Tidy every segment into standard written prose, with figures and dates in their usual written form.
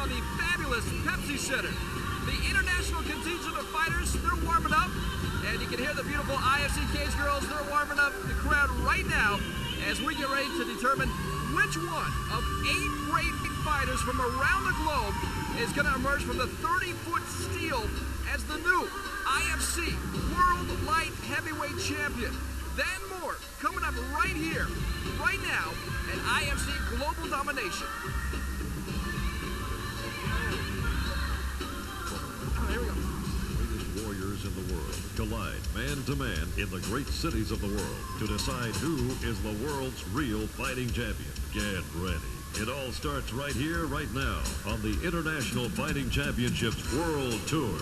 on the fabulous Pepsi Center. The international contingent of fighters, they're warming up. And you can hear the beautiful IFC Cage girls, they're warming up the crowd right now as we get ready to determine which one of 8 great fighters from around the globe is going to emerge from the 30-foot steel as the new IFC World Light Heavyweight Champion. Then more coming up right here, right now at IFC Global Domination. Oh, here we go. Greatest warriors in the world collide man to man in the great cities of the world to decide who is the world's real fighting champion. Get ready. It all starts right here, right now on the International Fighting Championships World Tour.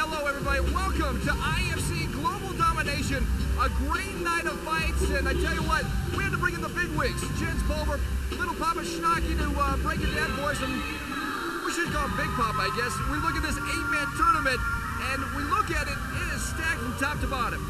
Hello everybody, welcome to IFC Global Domination, a great night of fights, and I tell you what, we had to bring in the big wigs, Jens Pulver, Little Papa Schnocky to break it down for us, and we should call him Big Papa, I guess. We look at this 8-man tournament, and we look at it, it is stacked from top to bottom.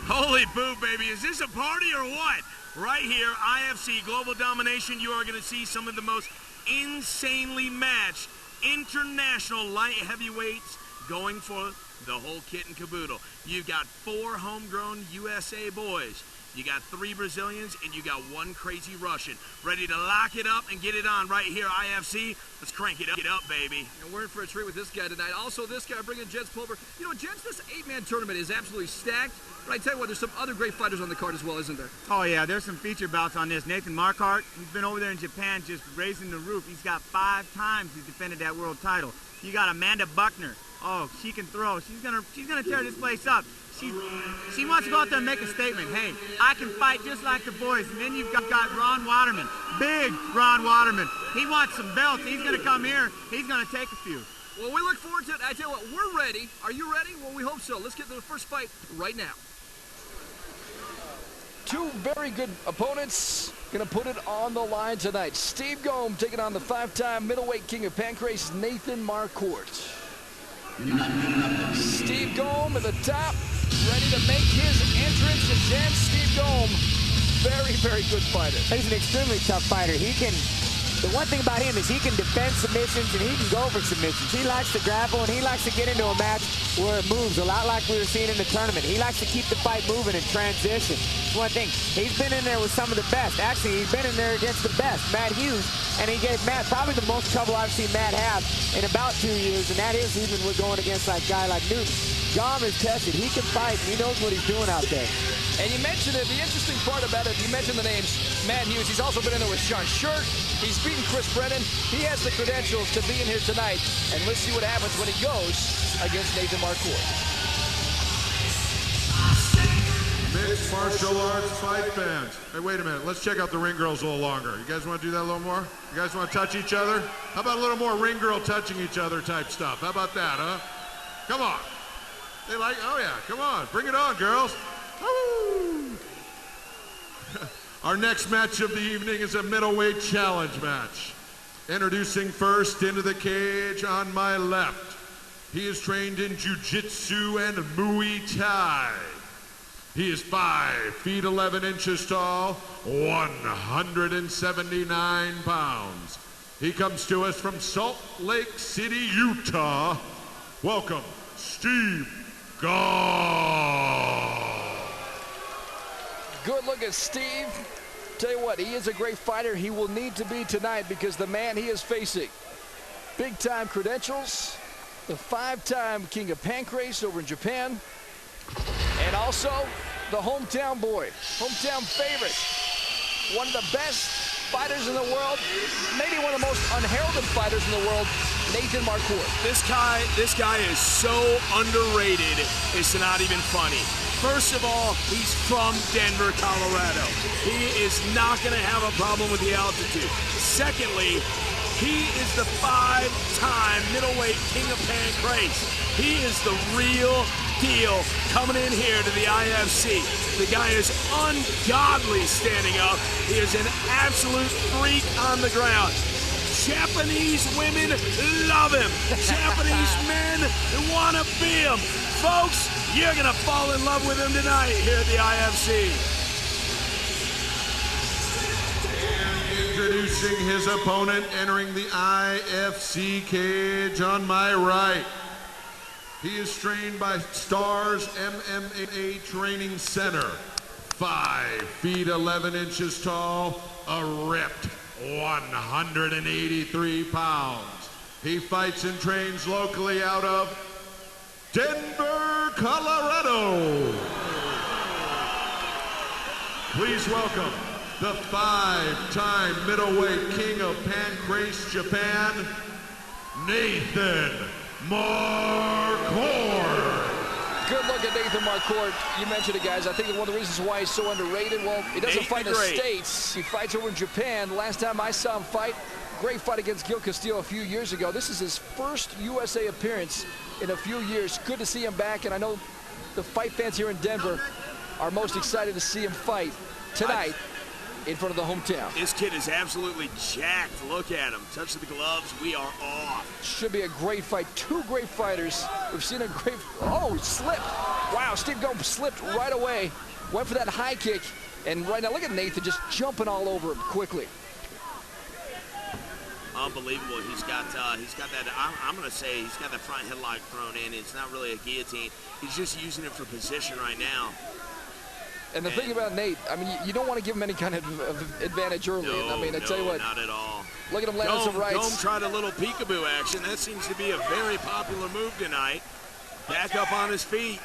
Holy boo, baby, is this a party or what? Right here, IFC Global Domination, you are going to see some of the most insanely matched international light heavyweights going for the whole kit and caboodle. You've got 4 homegrown USA boys. You got 3 Brazilians, and you got 1 crazy Russian. Ready to lock it up and get it on right here, IFC. Let's crank it up, baby. And we're in for a treat with this guy tonight. Also, this guy bringing Jens Pulver. You know, Jens, this 8-man tournament is absolutely stacked. But I tell you what, there's some other great fighters on the card as well, isn't there? Oh, yeah, there's some feature bouts on this. Nathan Marquardt, he's been over there in Japan just raising the roof. He's got 5 times he's defended that world title. You got Amanda Buckner. Oh, she can throw. She's gonna tear this place up. She wants to go out there and make a statement. Hey, I can fight just like the boys. And then you've got Ron Waterman, big Ron Waterman. He wants some belts. He's gonna come here. He's gonna take a few. Well, we look forward to it. I tell you what, we're ready. Are you ready? Well, we hope so. Let's get to the first fight right now. 2 very good opponents gonna put it on the line tonight. Steve Gomm taking on the 5-time middleweight king of Pancrase, Nathan Marquardt. Steve Gomm at the top, ready to make his entrance. Again, Steve Gomm, very, very good fighter. He's an extremely tough fighter. The one thing about him is he can defend submissions and he can go for submissions. He likes to grapple and he likes to get into a match where it moves, a lot like we were seeing in the tournament. He likes to keep the fight moving and transition. It's one thing. He's been in there with some of the best. Actually, he's been in there against the best, Matt Hughes, and he gave Matt probably the most trouble I've seen Matt have in about 2 years, and that is even with going against a guy like Newton. Gomm is tested. He can fight, and he knows what he's doing out there. And you mentioned it. The interesting part about it, you mentioned the names Matt Hughes. He's also been in there with Sean Shurt. He's beaten Chris Brennan. He has the credentials to be in here tonight. And let's see what happens when he goes against Nathan Marquardt. Mixed martial arts fight fans. Hey, wait a minute. Let's check out the ring girls a little longer. You guys want to do that a little more? You guys want to touch each other? How about a little more ring girl touching each other type stuff? How about that, huh? Come on. They like, oh yeah, come on. Bring it on, girls. Woo! Our next match of the evening is a middleweight challenge match. Introducing first into the cage on my left. He is trained in jiu-jitsu and Muay Thai. He is 5 feet 11 inches tall, 179 pounds. He comes to us from Salt Lake City, Utah. Welcome, Steve Gomm. Good look at Steve. Tell you what, he is a great fighter. He will need to be tonight because the man he is facing, big time credentials, the 5-time king of Pancrase over in Japan, and also the hometown boy, hometown favorite, one of the best fighters in the world, maybe one of the most unheralded fighters in the world, Nathan Marquardt. This guy is so underrated, it's not even funny. First of all, he's from Denver, Colorado. He is not going to have a problem with the altitude. Secondly, he is the 5-time middleweight king of Pancrase. He is the real deal coming in here to the IFC. The guy is ungodly standing up. He is an absolute freak on the ground. Japanese women love him. Japanese men want to be him. Folks, you're going to fall in love with him tonight here at the IFC. Introducing his opponent, entering the IFC cage on my right. He is trained by Stars MMA Training Center. 5 feet 11 inches tall, a ripped 183 pounds. He fights and trains locally out of Denver, Colorado. Please welcome the 5-time middleweight king of Pancrase, Japan, Nathan Marquardt. Good look at Nathan Marquardt. You mentioned it, guys. I think one of the reasons why he's so underrated, well, he doesn't fight in the States. He fights over in Japan. Last time I saw him fight, great fight against Gil Castillo a few years ago. This is his first USA appearance in a few years. Good to see him back, and I know the fight fans here in Denver are most excited to see him fight tonight in front of the hometown. This kid is absolutely jacked. Look at him. Touch the gloves. We are off. Should be a great fight. Two great fighters. We've seen a great... Oh, slipped. Wow, Steve Gomm slipped right away. Went for that high kick. And right now, look at Nathan just jumping all over him quickly. Unbelievable. He's got that, I'm going to say he's got that front headlock thrown in. It's not really a guillotine. He's just using it for position right now. And the thing about Nate, I mean, you don't want to give him any kind of advantage early. No, I mean, I tell you what. Not at all. Look at him landing some rights. Gomm tried a little peekaboo action. That seems to be a very popular move tonight. Back up on his feet.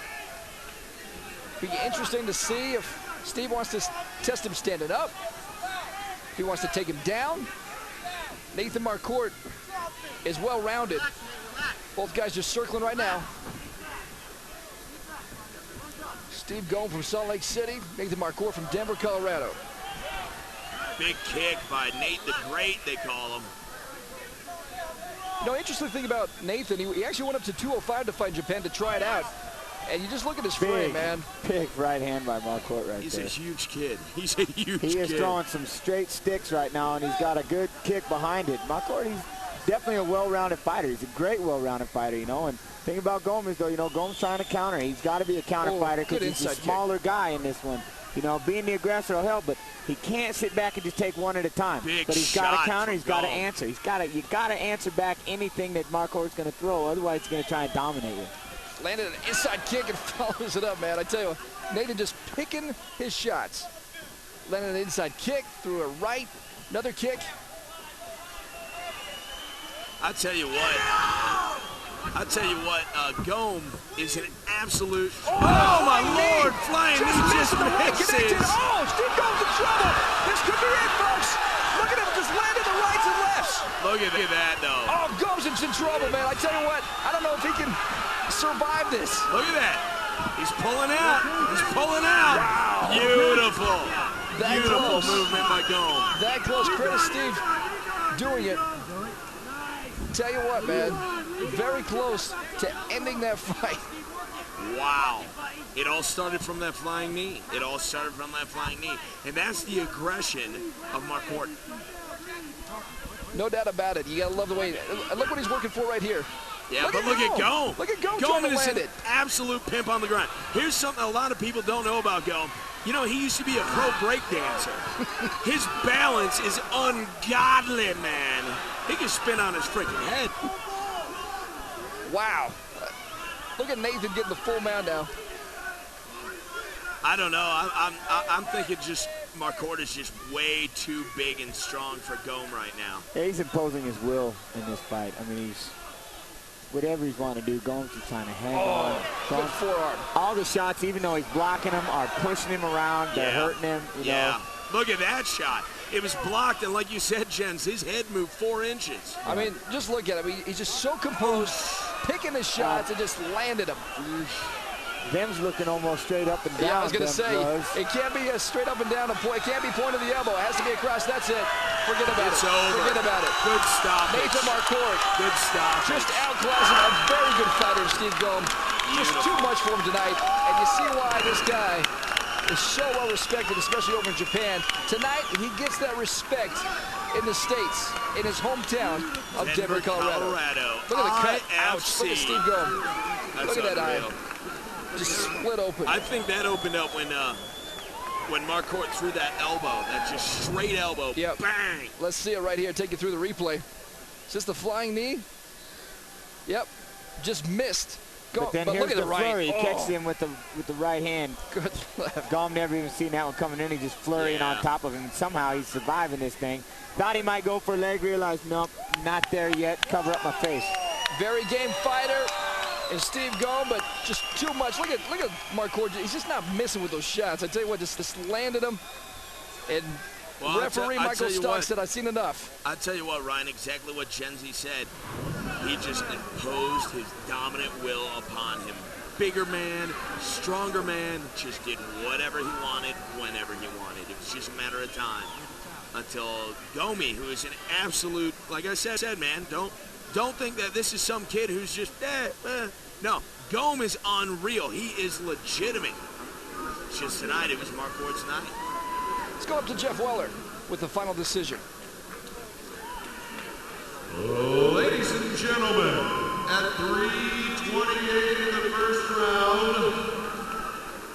Be interesting to see if Steve wants to test him standing up. If he wants to take him down. Nathan Marquardt is well-rounded. Both guys just circling right now. Steve Gomm from Salt Lake City, Nathan Marquardt from Denver, Colorado. Big kick by Nate the Great, they call him. You know, interesting thing about Nathan, he actually went up to 205 to fight in Japan to try it out. And you just look at his frame, man. Big right hand by Marquardt right He's there. He's a huge kid. He's a huge kid. He is throwing some straight sticks right now, and he's got a good kick behind it. Marquardt, he's definitely a well-rounded fighter. He's a great well-rounded fighter, you know. And thing about Gomm is, though, you know, Gomm's trying to counter. He's got to be a counter fighter because he's a smaller guy in this one. You know, being the aggressor will help, but he can't sit back and just take one at a time. But he's got to counter. He's got to answer. You got to answer back anything that Marquardt's going to throw. Otherwise, he's going to try and dominate you. Landed an inside kick and follows it up, man. I tell you what, Nathan just picking his shots. Landed an inside kick, threw a right, another kick. I tell you what, Gomm is an absolute. Oh my Lord, flying knee just misses. Oh, Steve Gomm's in trouble. This could be it, folks. Look at him just landing the rights and lefts. Look at that, though. Oh, Gomm's in trouble, man. I tell you what, I don't know if he can survive this. Look at that. He's pulling out. He's pulling out. Wow. Beautiful. Beautiful movement by Gomm. That close. Credit Steve doing it. Tell you what, man, very close to ending that fight. Wow. It all started from that flying knee. And that's the aggression of Marquardt. No doubt about it. You got to love the way. Look what he's working for right here. Yeah, but look at Gomm. Look at Gomm Gomm trying to is land an absolute pimp on the ground. Here's something a lot of people don't know about Gomm. You know, he used to be a pro break dancer. His balance is ungodly, man. He can spin on his freaking head. Wow. Look at Nathan getting the full mount now. I don't know. I'm thinking just Marquardt is just way too big and strong for Gomm right now. Yeah, he's imposing his will in this fight. I mean, he's whatever he's wanting to do. Gomm's just trying to hang on. Good forearm. All the shots, even though he's blocking him, are pushing him around. They're hurting him. You know. Look at that shot. It was blocked, and like you said, Jens, his head moved 4 inches. I mean, just look at him. He's just so composed, picking his shots and just landed them. Them's looking almost straight up and down. Yeah, I was going to say, it can't be a straight up and down. It can't be point of the elbow. It has to be across. That's it. Forget about it. Forget about it. Good stop. Nathan Marquardt. Good stop. Just outclassing a very good fighter, Steve Gomm. Just too much for him tonight. And you see why this guy is so well respected, especially over in Japan. Tonight, he gets that respect in the States, in his hometown of Denver, Colorado. Look at the cut. Ouch. Look at Steve Gomm. Look at that eye. Just split open. I think that opened up when when Marquardt threw that elbow, that just straight elbow, yep. Bang! Let's see it right here. Take you through the replay. Is this the flying knee? Yep, just missed. But then here's the flurry. He catches him with the right hand. Good left. Gomm never even seen that one coming in. He just flurrying on top of him. And somehow he's surviving this thing. Thought he might go for a leg, realized, nope, not there yet. Cover up my face. Very game fighter is Steve Gomm, but just too much. Look at Marquardt. He's just not missing with those shots. I tell you what, just landed him. And referee Michael Stock said, I've seen enough. I tell you what, Ryan, exactly what Genzi said. He just imposed his dominant will upon him. Bigger man, stronger man, just did whatever he wanted, whenever he wanted. It was just a matter of time until Gomi, who is an absolute, like I said, man, don't think that this is some kid who's just, No, Gomm is unreal. He is legitimate. It's just tonight, it was Marquardt's night. Let's go up to Jeff Weller with the final decision. Ladies and gentlemen, at 3:28 in the first round,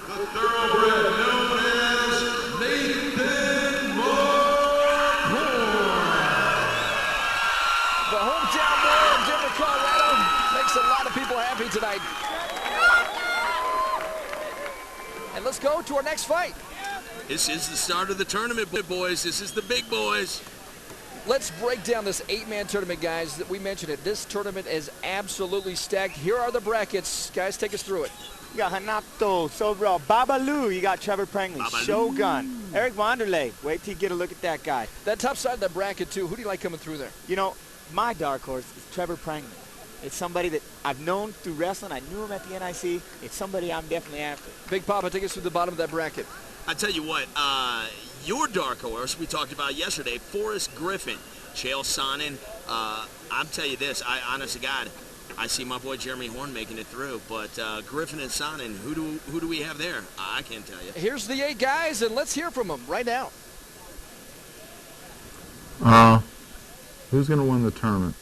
the thoroughbred known as Nathan Marquardt. The hometown boy of Denver, Colorado, makes a lot of people happy tonight. And let's go to our next fight. This is the start of the tournament, boys. This is the big boys. Let's break down this 8-man tournament, guys. We mentioned it. This tournament is absolutely stacked. Here are the brackets. Guys, take us through it. You got Renato, Sobral, Babalu. You got Trevor Prangley, Shogun, Eric Wanderlei. Wait till you get a look at that guy. That top side of the bracket, too. Who do you like coming through there? You know, my dark horse is Trevor Prangley. It's somebody that I've known through wrestling. I knew him at the NIC. It's somebody I'm definitely after. Big Papa, take us through the bottom of that bracket. I tell you what, your dark horse we talked about yesterday, Forrest, Griffin, Chael, Sonnen. I'm telling you this, honest to God, I see my boy Jeremy Horn making it through, but Griffin and Sonnen, who do we have there? I can't tell you. Here's the 8 guys, and let's hear from them right now. Who's going to win the tournament?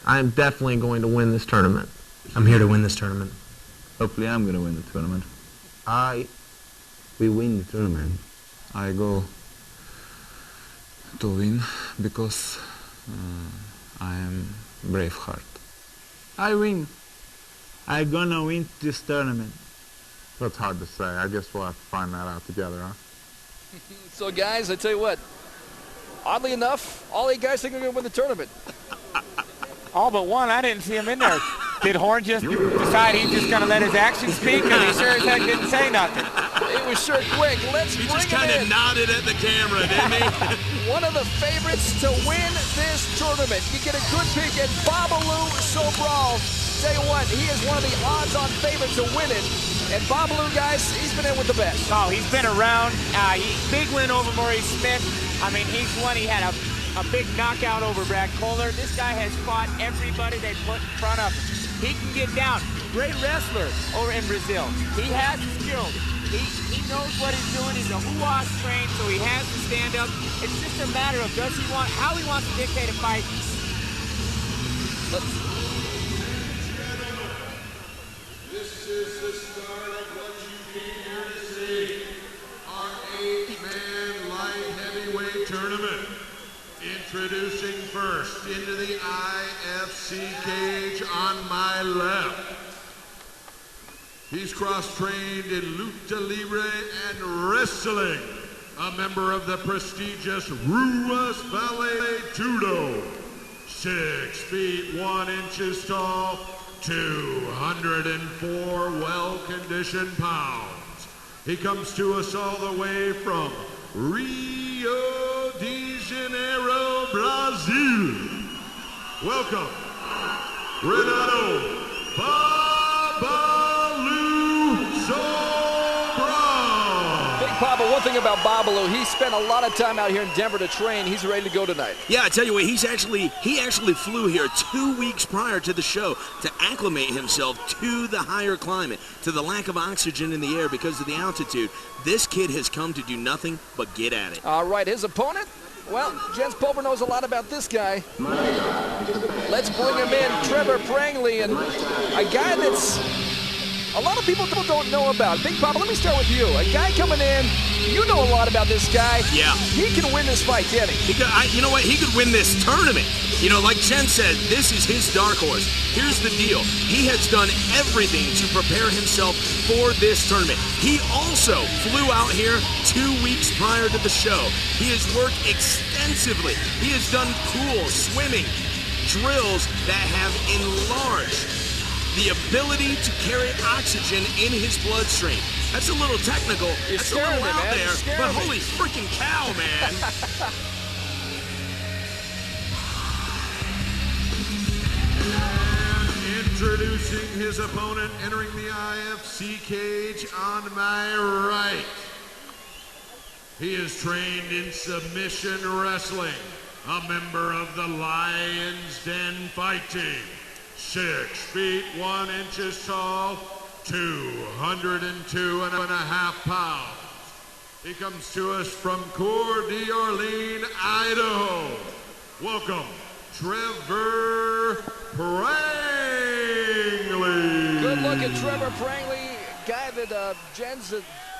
I'm definitely going to win this tournament. I'm here to win this tournament. Hopefully I'm going to win the tournament. We win the tournament. I go to win because I am Braveheart. I win. I gonna win this tournament. That's hard to say. I guess we'll have to find that out together, huh? So, guys, I tell you what, oddly enough, all 8 guys think they're going to win the tournament. All but one. I didn't see him in there. Did Horn just decide he's just going to let his actions speak? Because he sure as heck didn't say nothing. It was sure quick. Let's bring him in. He just kind of nodded at the camera, didn't he? One of the favorites to win this tournament. You get a good peek at Babalu Sobral. Tell you what, he is one of the odds-on favorites to win it. And Babalu, guys, he's been in with the best. Oh, he's been around. Big win over Maurice Smith. I mean, he's won. He had a big knockout over Brad Kohler. This guy has fought everybody they put in front of him. He can get down. Great wrestler over in Brazil. He has the skills. He knows what he's doing. He's a Huas trained, so he has to stand up. It's just a matter of how he wants to dictate a fight. This is the start of what you came here to see. Our 8-man light heavyweight tournament. Introducing first into the IFC cage on my left. He's cross-trained in lucha libre and wrestling. A member of the prestigious Ruas Valley Tudo. 6 feet 1 inches tall, 204 well-conditioned pounds. He comes to us all the way from Rio de Janeiro, Brazil. Welcome, Renato Babalu Sobral. Big Papa, one thing about Babalu, he spent a lot of time out here in Denver to train. He's ready to go tonight. Yeah, I tell you what, he actually flew here 2 weeks prior to the show to acclimate himself to the higher climate, to the lack of oxygen in the air because of the altitude. This kid has come to do nothing but get at it. All right, his opponent? Well, Jens Pulver knows a lot about this guy. Let's bring him in, Trevor Prangley, and a guy that's a lot of people don't know about. Big Papa, let me start with you. A guy coming in, you know a lot about this guy. Yeah. He can win this fight, can't he? You know what? He could win this tournament. You know, like Jen said, this is his dark horse. Here's the deal. He has done everything to prepare himself for this tournament. He also flew out here 2 weeks prior to the show. He has worked extensively. He has done pool, swimming, drills that have enlarged the ability to carry oxygen in his bloodstream. That's a little technical. That's a little out there, but holy freaking cow, man. And introducing his opponent, entering the IFC cage on my right. He is trained in submission wrestling, a member of the Lion's Den fight team. 6 feet 1 inches tall, 202.5 pounds. He comes to us from Coeur d'Orleans, Idaho. Welcome, Trevor Prangley. Good look at Trevor Prangley, guy that Jen's,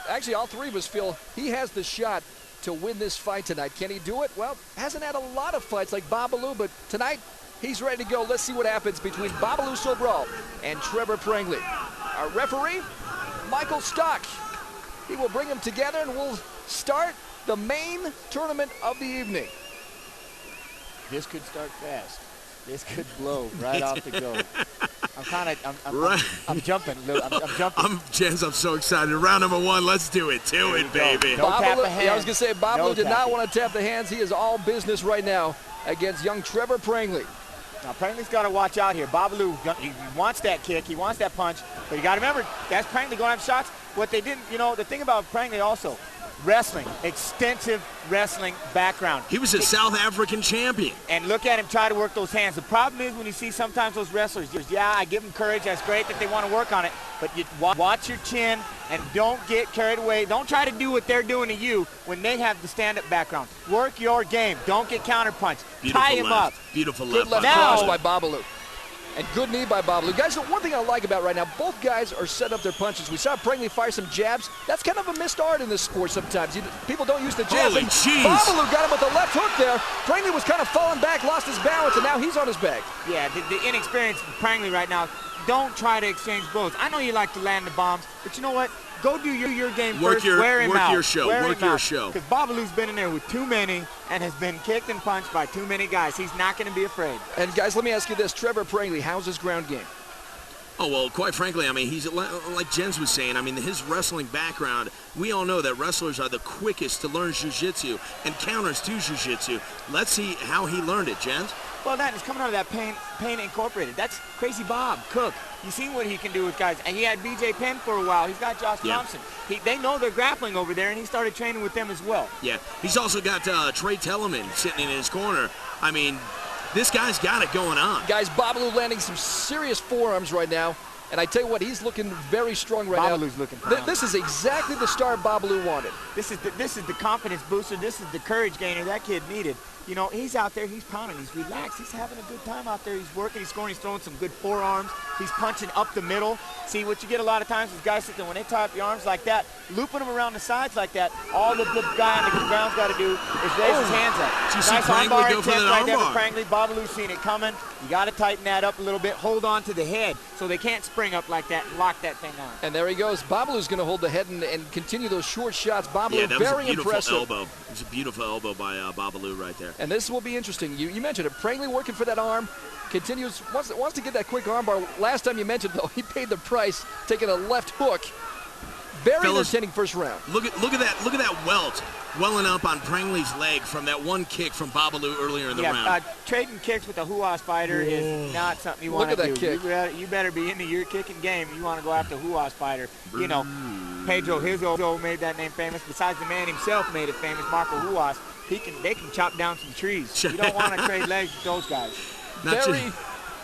actually all three of us feel he has the shot to win this fight tonight. Can he do it? Well, hasn't had a lot of fights like Babalu, but tonight he's ready to go. Let's see what happens between Babalu Sobral and Trevor Prangley. Our referee, Michael Stock. He will bring them together and we'll start the main tournament of the evening. This could start fast. This could blow right off the go. I'm jumping. I'm jumping. I'm so excited. Round number 1, let's do it. Do it, baby. Don't tap the hands. Yeah, I was going to say, Babalu did not want to tap the hands. He is all business right now against young Trevor Prangley. Now, Prangley's got to watch out here. Babalu, he wants that kick. He wants that punch. But you got to remember, that's Prangley going to have shots. What they didn't, the thing about Prangley also, wrestling, extensive wrestling background. He was a South African champion. And look at him try to work those hands. The problem is when you see sometimes those wrestlers, yeah, I give them courage. That's great that they want to work on it. But you watch your chin and don't get carried away. Don't try to do what they're doing to you when they have the stand-up background. Work your game. Don't get counterpunched. Tie him up. Beautiful left. Good left cross by Babalu. And good knee by Babalu. Guys, the one thing I like about right now, both guys are set up their punches. We saw Prangley fire some jabs. That's kind of a missed art in this sport sometimes. People don't use the jabs. Holy jeez. Babalu got him with the left hook there. Prangley was kind of falling back, lost his balance, and now he's on his back. Yeah, the inexperienced Prangley right now, don't try to exchange blows. I know you like to land the bombs, but you know what? Go do your game first. Wear him out. Work your show. Because Babalu's been in there with too many and has been kicked and punched by too many guys. He's not going to be afraid. And guys, let me ask you this. Trevor Prangley, how's his ground game? Oh, well, quite frankly, I mean, he's like Jens was saying, I mean, his wrestling background, we all know that wrestlers are the quickest to learn jiu-jitsu and counters to jiu-jitsu. Let's see how he learned it, Jens. Well, that is coming out of that Pain Incorporated. That's Crazy Bob Cook. You seen what he can do with guys. And he had BJ Penn for a while. He's got Josh Thompson. They know they're grappling over there, and he started training with them as well. Yeah, he's also got Trey Tellerman sitting in his corner. I mean, this guy's got it going on. Guys, Babalu landing some serious forearms right now. And I tell you what, he's looking very strong right now. Babalu's looking This is exactly the start Babalu wanted. This is the confidence booster. This is the courage gainer that kid needed. You know, he's out there, he's pounding, he's relaxed, he's having a good time out there. He's working, he's scoring, he's throwing some good forearms. He's punching up the middle. See, what you get a lot of times is guys sit there, when they tie up the arms like that, looping them around the sides like that, all the guy on the ground's got to do is raise his hands up. Did you see Prangley go for that right there armbar? Prangley. Babalu's seen it coming. You got to tighten that up a little bit. Hold on to the head so they can't spring up like that and lock that thing on. And there he goes. Babalu's going to hold the head and continue those short shots. Babalu, that very was a beautiful impressive. elbow. It was a beautiful elbow by Babalu right there. And this will be interesting. You mentioned it. Prangley working for that arm. Continues, wants to get that quick armbar. Last time you mentioned, though, he paid the price, taking a left hook. Very entertaining first round. Look at that welt welling up on Prangley's leg from that one kick from Babalu earlier in the round. Trading kicks with a Huas fighter is not something you want to do. Look at that kick. You better be into your kicking game. You want to go after a Huas fighter. You know, Pedro Hizo made that name famous. Besides the man himself made it famous, Marco Huas. They can chop down some trees. You don't want to trade legs with those guys.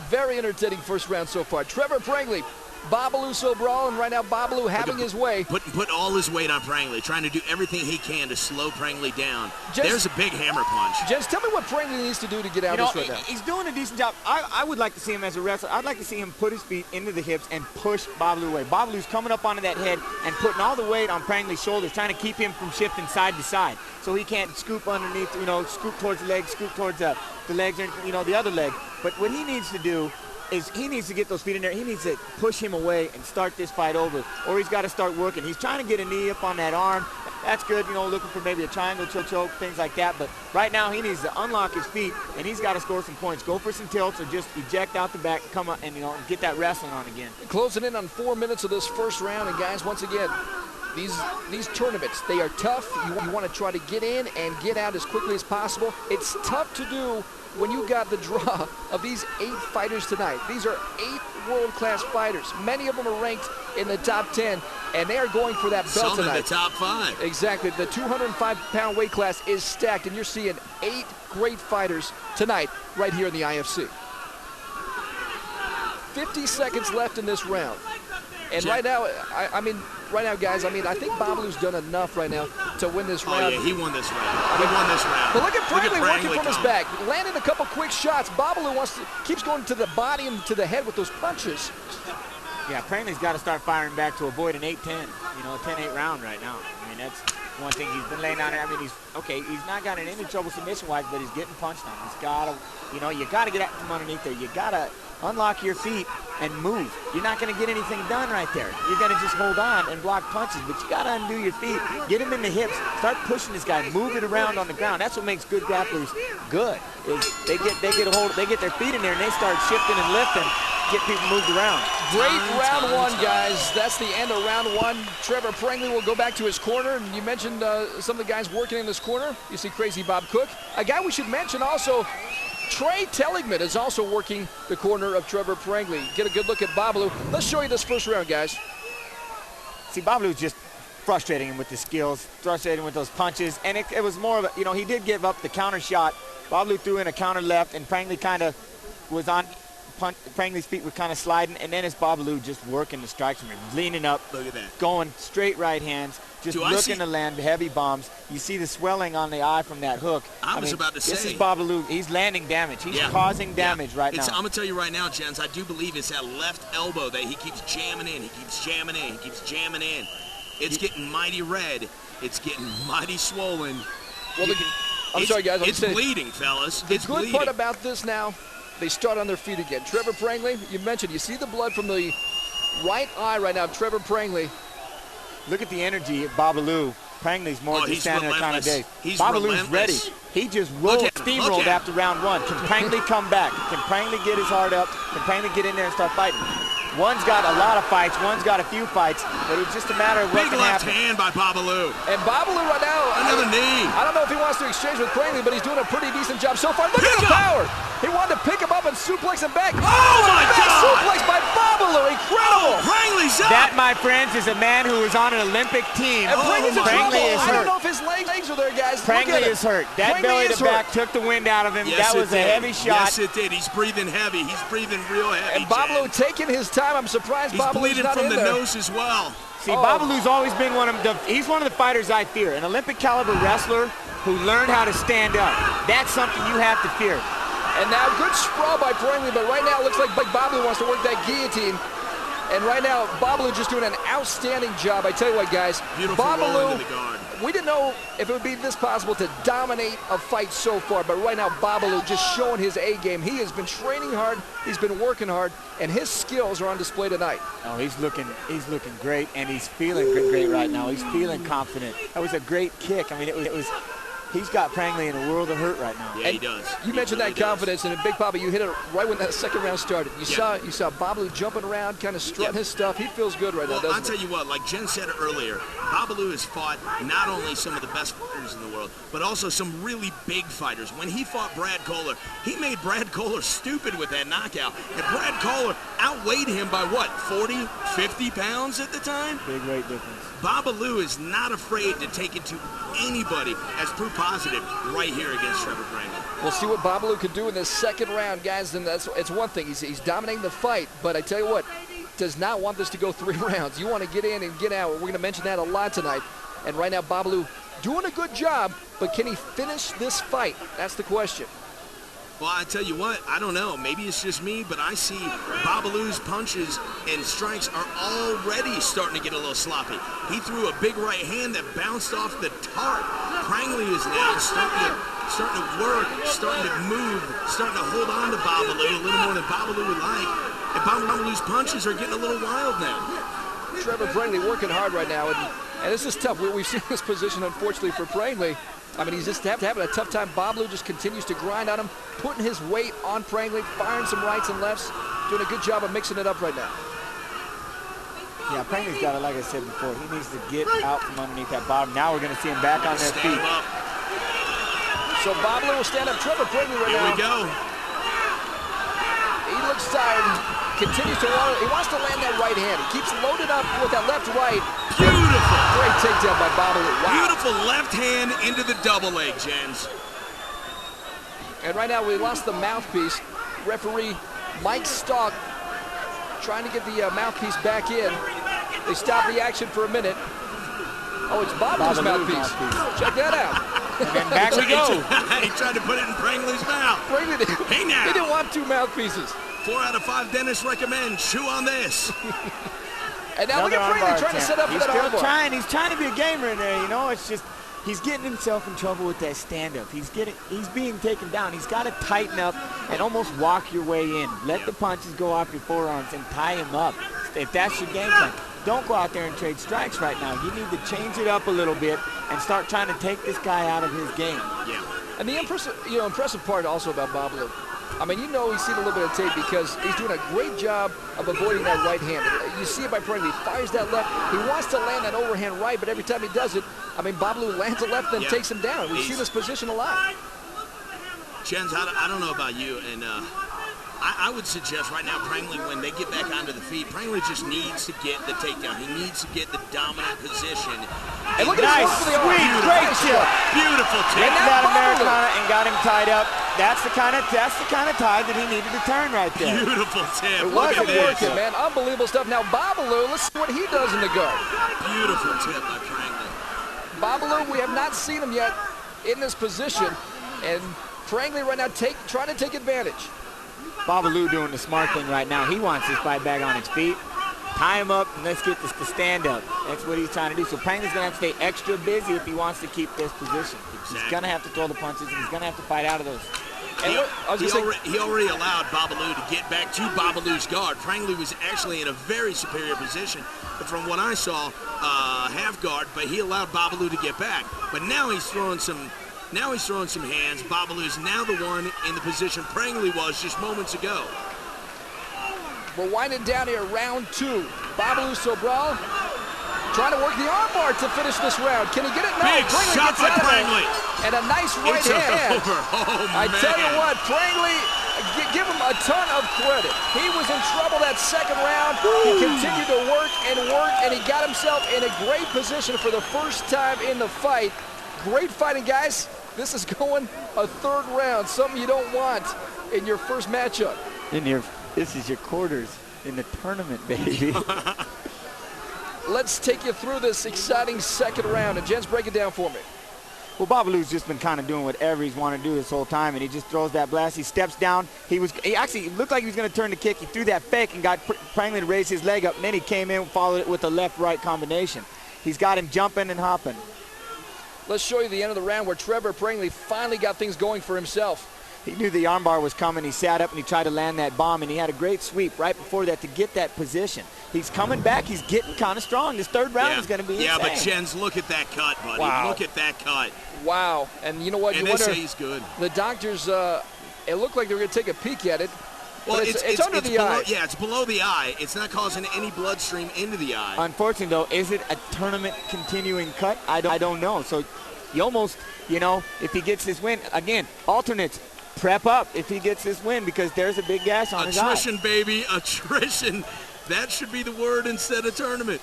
Very entertaining first round so far. Trevor Prangley Babalu Sobral, and right now Babalu having his way. Put all his weight on Prangley, trying to do everything he can to slow Prangley down. There's a big hammer punch. Jens, tell me what Prangley needs to do to get out of this right now. He's doing a decent job. I would like to see him as a wrestler. I'd like to see him put his feet into the hips and push Babalu away. Babalu's coming up onto that head and putting all the weight on Prangley's shoulders, trying to keep him from shifting side to side, so he can't scoop underneath, scoop towards the legs, scoop towards the legs, or, the other leg. But what he needs to do is he needs to get those feet in there. He needs to push him away and start this fight over, or he's got to start working. He's trying to get a knee up on that arm. That's good, looking for maybe a triangle choke, things like that. But right now he needs to unlock his feet, and he's got to score some points. Go for some tilts, or just eject out the back, come up, and get that wrestling on again. Closing in on 4 minutes of this first round, and guys, once again, these tournaments, they are tough. You want to try to get in and get out as quickly as possible. It's tough to do when you got the draw of these 8 fighters tonight. These are 8 world-class fighters. Many of them are ranked in the top 10, and they are going for that belt tonight. Some in the top 5. Exactly. The 205-pound weight class is stacked, and you're seeing 8 great fighters tonight right here in the IFC. 50 seconds left in this round. And right now, right now, guys, I think Babalu's done enough right now to win this round. Oh, yeah, he won this round. He won this round. But look at Prangley working from his back, landing a couple quick shots. Babalu keeps going to the body and to the head with those punches. Yeah, Prangley's got to start firing back to avoid an 8-10, a 10-8 round right now. That's one thing he's been laying down there. He's not gotten any trouble submission-wise, but he's getting punched on. He's got to, you got to get out from underneath there. You got to unlock your feet and move. You're not going to get anything done right there. You're going to just hold on and block punches, but you got to undo your feet, get him in the hips, start pushing this guy, move it around on the ground. That's what makes good grapplers good. Is they get their feet in there and they start shifting and lifting, get people moved around. Great round one, guys. That's the end of round one. Trevor Prangley will go back to his corner. And you mentioned some of the guys working in this corner. You see Crazy Bob Cook. A guy we should mention also, Trey Telligman is also working the corner of Trevor Prangley. Get a good look at Babalu. Let's show you this first round, guys. See, Babalu's just frustrating him with the skills, frustrating with those punches, and it was more of a, he did give up the counter shot. Babalu threw in a counter left, and Prangley kind of was on, Prangley's feet were kind of sliding, and then it's Babalu just working the strikes from him, leaning up, look at that, going straight right hands, just looking to land heavy bombs. You see the swelling on the eye from that hook. I was about to say. This is Babalu. He's landing damage. He's causing damage right now. I'm going to tell you right now, Jens, I do believe it's that left elbow that he keeps jamming in. He keeps jamming in. He keeps jamming in. It's getting mighty red. It's getting mighty swollen. Well, I'm sorry, guys. It's bleeding, fellas. The good part about this now, they start on their feet again. Trevor Prangley, you mentioned, you see the blood from the right eye right now. Trevor Prangley. Look at the energy of Babalu. Prangley's more just standing there kind of days. Babalu's ready. He just steamrolled after round one. Can Prangley come back? Can Prangley get his heart up? Can Prangley get in there and start fighting? One's got a lot of fights, one's got a few fights, but it's just a matter of what can happen. Big left hand by Babalu. And Babalu right now, another knee. I don't know if he wants to exchange with Prangley, but he's doing a pretty decent job so far. Look at the power. He wanted to pick him up and suplex him back. Oh my God! Suplex by Babalu, incredible. Prangley's up. That, my friends, is a man who is on an Olympic team. And Prangley's Prangley is hurt. I don't know if his legs are there, guys. Prangley is hurt. That belly to back took the wind out of him. Yes, that was a heavy shot. Yes, it did. He's breathing heavy. He's breathing real heavy. And Babalu taking his time. I'm surprised He's bleeding from the nose as well. See, Babalu's always been he's one of the fighters I fear. An Olympic caliber wrestler who learned how to stand up. That's something you have to fear. And now good sprawl by Prangley, but right now it looks like Babalu wants to work that guillotine. And right now, Babalu just doing an outstanding job. I tell you what, guys, beautiful roll into the guard. We didn't know if it would be this possible to dominate a fight so far, but right now Babalu just showing his A game. He has been training hard, he's been working hard, and his skills are on display tonight. Oh, he's looking great, and he's feeling great right now. He's feeling confident. That was a great kick. I mean, it was. He's got Prangley in a world of hurt right now. Yeah, he does. You mentioned that confidence, and Big Papa, you hit it right when that second round started. You saw Babalu jumping around, kind of strutting his stuff. He feels good right now, doesn't he? I'll tell you what, like Jen said earlier, Babalu has fought not only some of the best fighters in the world, but also some really big fighters. When he fought Brad Kohler, he made Brad Kohler stupid with that knockout. And Brad Kohler outweighed him by what, 40, 50 pounds at the time? Big weight difference. Babalu is not afraid to take it to anybody as proof positive right here against Trevor Prangley. We'll see what Babalu can do in this second round, guys. And it's one thing. He's dominating the fight, but I tell you what, does not want this to go 3 rounds. You want to get in and get out. We're going to mention that a lot tonight. And right now, Babalu doing a good job, but can he finish this fight? That's the question. Well, I tell you what, I don't know. Maybe it's just me, but I see Babalu's punches and strikes are already starting to get a little sloppy. He threw a big right hand that bounced off the tarp. Prangley is now starting to work, starting to move, starting to hold on to Babalu a little more than Babalu would like. And Babalu's punches are getting a little wild now. Trevor Prangley working hard right now, and this is tough. We've seen this position, unfortunately, for Prangley. I mean, he's just having a tough time. Babalu just continues to grind on him, putting his weight on Prangley, firing some rights and lefts, doing a good job of mixing it up right now. Yeah, Prangley's got it, like I said before. He needs to get out from underneath that bottom. Now we're going to see him back on their feet. So Babalu will stand up. Trevor Prangley right now. Here we go. He looks tired. Continues to want. He wants to land that right hand. He keeps loaded up with that left right. Beautiful. Great takedown by Babalu. Wow. Beautiful left hand into the double leg, Jens. And right now we lost the mouthpiece. Referee Mike Stock trying to get the mouthpiece back in. They stopped the action for a minute. Oh, it's Babalu's mouthpiece. Check that out. And then back we go. He tried to put it in Prangley's mouth. Prangley didn't, Hey now. He didn't want 2 mouthpieces. 4 out of 5 dentists recommend chew on this. And now look at Prangley trying to set up for that armbar. He's trying to be a gamer in there, you know. It's just he's getting himself in trouble with that stand-up. He's being taken down. He's got to tighten up and almost walk your way in. Let the punches go off your forearms and tie him up. If that's your game plan, don't go out there and trade strikes right now. You need to change it up a little bit and start trying to take this guy out of his game. Yeah. And the impressive part also about Babalu, I mean, you know he's seen a little bit of tape because he's doing a great job of avoiding that right hand. You see it by Prangley. He fires that left. He wants to land that overhand right, but every time he does it, I mean, Babalu lands a left, then takes him down. We've seen this position a lot. Jens, I don't know about you, and I would suggest right now Prangley, when they get back onto the feet, Prangley just needs to get the takedown. He needs to get the dominant position. And look at his work for the arm. Great tip. Beautiful tip. Getting that Americana and got him tied up. That's the kind of tie that he needed to turn right there. Beautiful tip. It wasn't working, man. Unbelievable stuff. Now Babalu, let's see what he does in the guard. Beautiful tip by Prangley. Babalu, we have not seen him yet in this position, and Prangley right now trying to take advantage. Babalu doing the smart thing right now. He wants this fight back on its feet. Tie him up and let's get this to stand up. That's what he's trying to do. So Prangley's going to have to stay extra busy if he wants to keep this position. He's going to have to throw the punches and he's going to have to fight out of those. He already allowed Babalu to get back to Babalu's guard. Prangley was actually in a very superior position. But from what I saw, half guard, but he allowed Babalu to get back. But now he's throwing some hands. Babalu is now the one in the position Prangley was just moments ago. We're winding down here, round 2. Babalu Sobral trying to work the armbar to finish this round. Can he get it? No. Big shot by Prangley. And a nice right hand. I tell you what, Prangley, give him a ton of credit. He was in trouble that second round. He continued to work, and he got himself in a great position for the first time in the fight. Great fighting, guys. This is going a 3rd round, something you don't want in your first matchup. This is your quarters in the tournament, baby. Let's take you through this exciting 2nd round. And Jens, break it down for me. Well, Babalu's just been kind of doing whatever he's wanted to do this whole time, and he just throws that blast. He steps down. He actually looked like he was going to turn the kick. He threw that fake and got Prangley to raise his leg up, and then he came in and followed it with a left-right combination. He's got him jumping and hopping. Let's show you the end of the round where Trevor Prangley finally got things going for himself. He knew the armbar was coming. He sat up and he tried to land that bomb, and he had a great sweep right before that to get that position. He's coming back. He's getting kind of strong. This 3rd round is going to be insane. Yeah, but Jens, look at that cut, buddy. Wow. Look at that cut. Wow. And you know what? And you they wonder, say he's good. The doctors, it looked like they were going to take a peek at it. Well, it's under the eye. Yeah, it's below the eye. It's not causing any bloodstream into the eye. Unfortunately, though, is it a tournament continuing cut? I don't know. So you almost, if he gets this win, again, alternates, prep up if he gets this win because there's a big gash on his eye. Attrition, baby, attrition. That should be the word instead of tournament.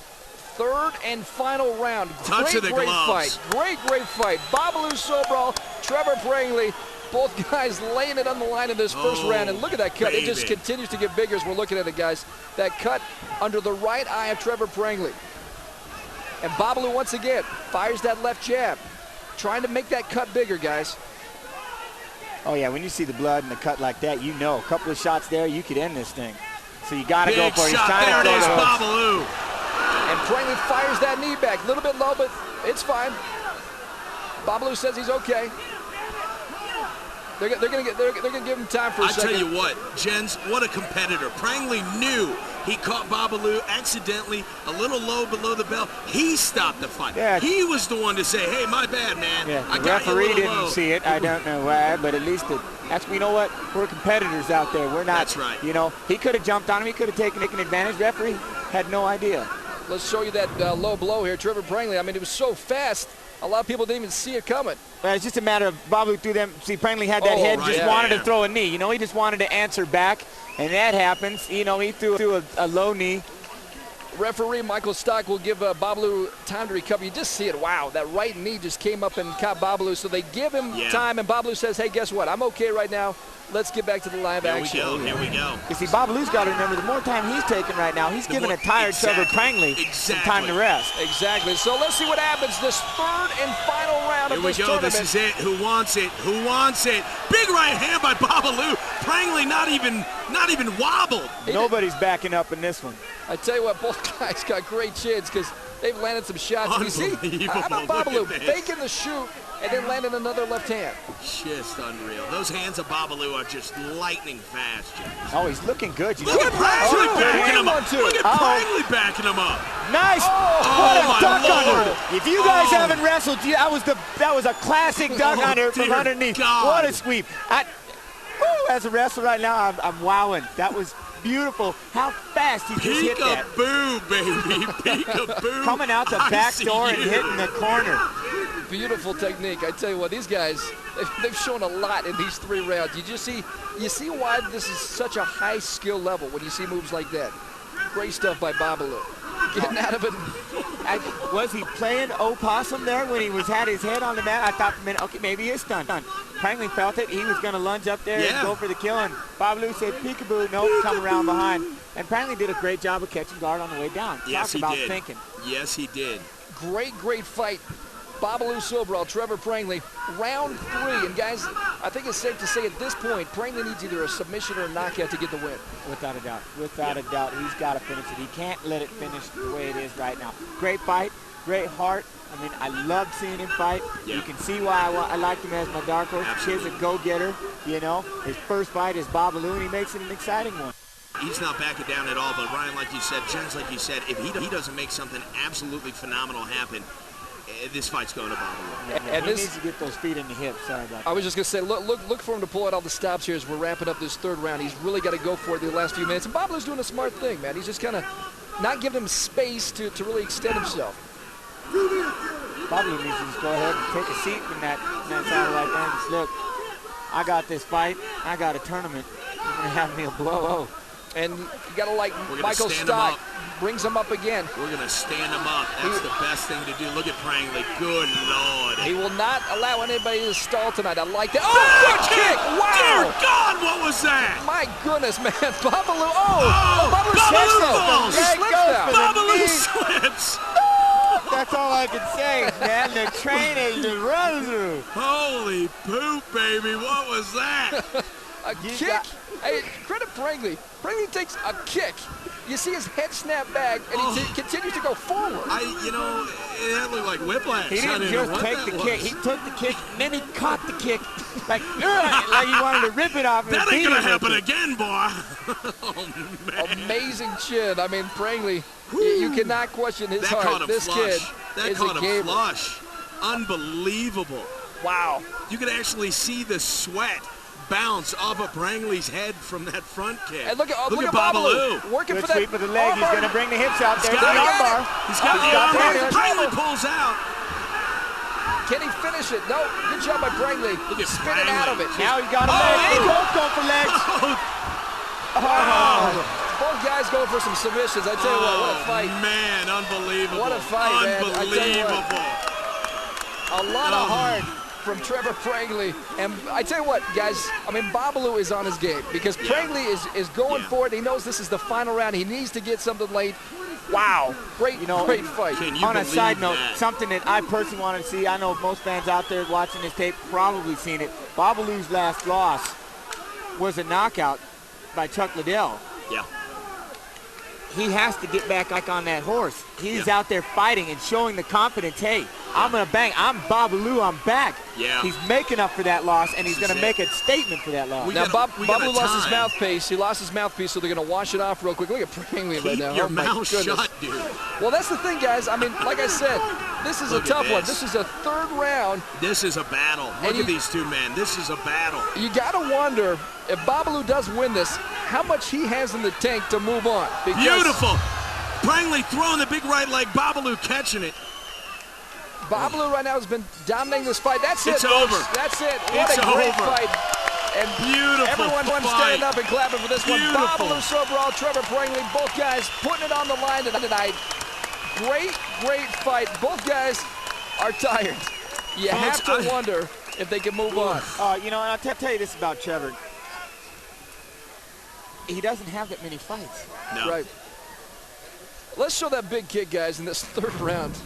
3rd and final round. Touch of the gloves. Great fight. Great fight. Babalu Sobral, Trevor Prangley. Both guys laying it on the line in this first round, and look at that cut. Baby. It just continues to get bigger as we're looking at it, guys. That cut under the right eye of Trevor Prangley. And Babalu, once again, fires that left jab, trying to make that cut bigger, guys. Oh, yeah, when you see the blood and the cut like that, you know a couple of shots there, you could end this thing. So you got to go for it. Big shot. There it is, Babalu. And Prangley fires that knee back. A little bit low, but it's fine. Babalu says he's okay. They're gonna give him time for a second. I tell you what, Jens, what a competitor. Prangley knew he caught Babalu accidentally a little low below the belt. He stopped the fight. Yeah. He was the one to say, hey, my bad, man. Yeah, I the got you a referee little didn't low. see it. I don't know why, but at least that's, you know what? We're competitors out there. We're not. That's right. You know, he could have jumped on him. He could have taken advantage. Referee had no idea. Let's show you that low blow here. Trevor Prangley, I mean, it was so fast, a lot of people didn't even see it coming. Well, it's just a matter of Babalu threw them. See, Prangley had that head, right, just wanted to throw a knee. You know, he just wanted to answer back, and that happens. You know, he threw a low knee. Referee Michael Stock will give Babalu time to recover. You just see it. Wow, that right knee just came up and caught Babalu. So they give him time, and Babalu says, hey, guess what? I'm okay right now. Let's get back to the live action. Here we go. You see, Babalu's got to remember, the more time he's taking right now, he's giving a tired Trevor Prangley some time to rest. Exactly. So let's see what happens this third and final round of this tournament. This is it. Who wants it? Who wants it? Big right hand by Babalu. Prangley not even wobbled. Nobody's backing up in this one. I tell you what, both guys got great chins because they've landed some shots. You see, how about Babalu faking the shoot and then landing another left hand? Just unreal. Those hands of Babalu are just lightning fast, James. Oh, he's looking good. You Look at Prangley backing him up. Look at Prangley backing him up. Nice. What a duck under. If you guys haven't wrestled, that was a classic duck under from underneath. God. What a sweep. As a wrestler right now, I'm wowing. That was beautiful. How fast he just hit that. Peek-a-boo, baby. Peek-a-boo. Coming out the back door and hitting the corner. Beautiful technique. I tell you what, these guys, they've shown a lot in these 3 rounds. You see why this is such a high skill level when you see moves like that. Great stuff by Babalu. Getting out of it. Was he playing opossum there when he had his head on the mat? I thought for a minute, okay, maybe he is stunned. Prangley felt it. He was going to lunge up there and go for the kill, and Babalu said, peekaboo, nope, come around behind. And Prangley did a great job of catching guard on the way down. Yes, Talk about thinking. Yes, he did. Great fight. Babalu Sobral, Trevor Prangley, round 3. And guys, I think it's safe to say at this point, Prangley needs either a submission or a knockout to get the win. Without a doubt. Without a doubt, he's got to finish it. He can't let it finish the way it is right now. Great fight, great heart. I mean, I love seeing him fight. Yeah. You can see why I liked him as my dark horse. Absolutely. He's a go-getter, you know. His first fight is Babalu, and he makes it an exciting one. He's not backing down at all, but Ryan, like you said, Jens, like you said, if he doesn't make something absolutely phenomenal happen, this fight's going to Babalu. And he needs to get those feet in the hips. Sorry about that. I was just going to say, look for him to pull out all the stops here as we're wrapping up this 3rd round. He's really got to go for it in the last few minutes. And Babalu's doing a smart thing, man. He's just kind of not giving him space to really extend himself. Babalu needs to just go ahead and take a seat in that satellite there and just look, I got this fight. I got a tournament. You're going to have me a blow. And you got to like Michael Stock. Brings him up again. We're going to stand him up. That's the best thing to do. Look at Prangley. Good Lord. He will not allow anybody to stall tonight. I like that. Oh, good kick. Wow. Dear God, what was that? My goodness, man. Babalu. Babalu slips. That's all I can say, man. The train is the run through. Holy poop, baby. What was that? A kick? Hey, credit Prangley. Prangley takes a kick. You see his head snap back, and he continues to go forward. It looked like whiplash. He didn't just take the kick. He took the kick, and then he caught the kick like he wanted to rip it off. That ain't going to happen again, boy. Oh, man. Amazing chin. I mean, Prangley, you cannot question his heart. This kid is a gamer. Flush. Unbelievable. Wow. You could actually see the sweat bounce off of Prangley's head from that front kick. And look at Babalu working for that sweep of the leg. He's going to bring the hips out there. He's got the armbar. Prangley pulls out. Can he finish it? No. Good job by Prangley. Look at spinning out of it. Now he's got a leg. Both going for legs. Both guys going for some submissions. I tell you what a fight. Man, unbelievable. What a fight, man. Unbelievable. A lot of heart from Trevor Prangley. And I tell you what, guys, I mean, Babalu is on his game because Prangley is going for it. He knows this is the final round. He needs to get something late. Wow, great fight. On a side note, something that I personally wanted to see, I know most fans out there watching this tape probably seen it. Babalu's last loss was a knockout by Chuck Liddell. Yeah. He has to get back on that horse. He's out there fighting and showing the confidence, hey, I'm going to bang. I'm Babalu. I'm back. Yeah. He's making up for that loss, and he's going to make a statement for that loss. Now, Babalu lost his mouthpiece. He lost his mouthpiece, so they're going to wash it off real quick. Look at Prangley right now. Keep your mouth shut, dude. Well, that's the thing, guys. I mean, like I said, this is a tough one. This is a third round. This is a battle. Look at these two men. This is a battle. You got to wonder if Babalu does win this, how much he has in the tank to move on. Beautiful. Prangley throwing the big right leg. Babalu catching it. Babalu right now has been dominating this fight. That's it, It's over. That's it. What a great fight. And beautiful everyone standing up and clapping for this one. Babalu, Sobral, Trevor Prangley, both guys putting it on the line tonight. Great fight. Both guys are tired. You have to wonder if they can move on. You know, and I'll tell you this about Trevor. He doesn't have that many fights. No. Right. Let's show that big kick, guys, in this third round.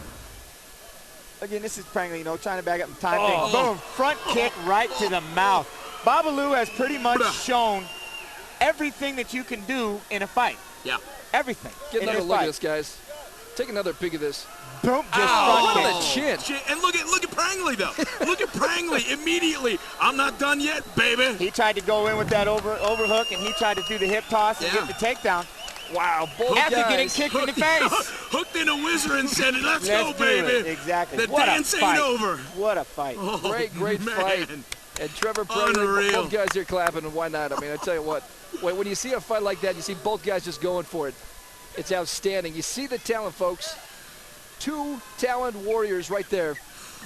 Again, this is Prangley, you know, trying to back up the time thing. Boom, front kick right to the mouth. Babalu has pretty much shown everything that you can do in a fight. Yeah. Everything. Get another look at this, guys. Take another peek at this. Boom, just front kick. Look at the chin. And look at Prangley, though. Look at Prangley immediately. I'm not done yet, baby. He tried to go in with that overhook, and he tried to do the hip toss and get the takedown. Wow, both After guys. getting kicked in the face. Hooked in a whizzer and said, let's go, baby. Exactly. The dance ain't over. What a fight. Great fight. And Trevor Prangley, both guys here clapping, and why not? I mean, I tell you what, when you see a fight like that, you see both guys just going for it. It's outstanding. You see the talent, folks. Two talent warriors right there,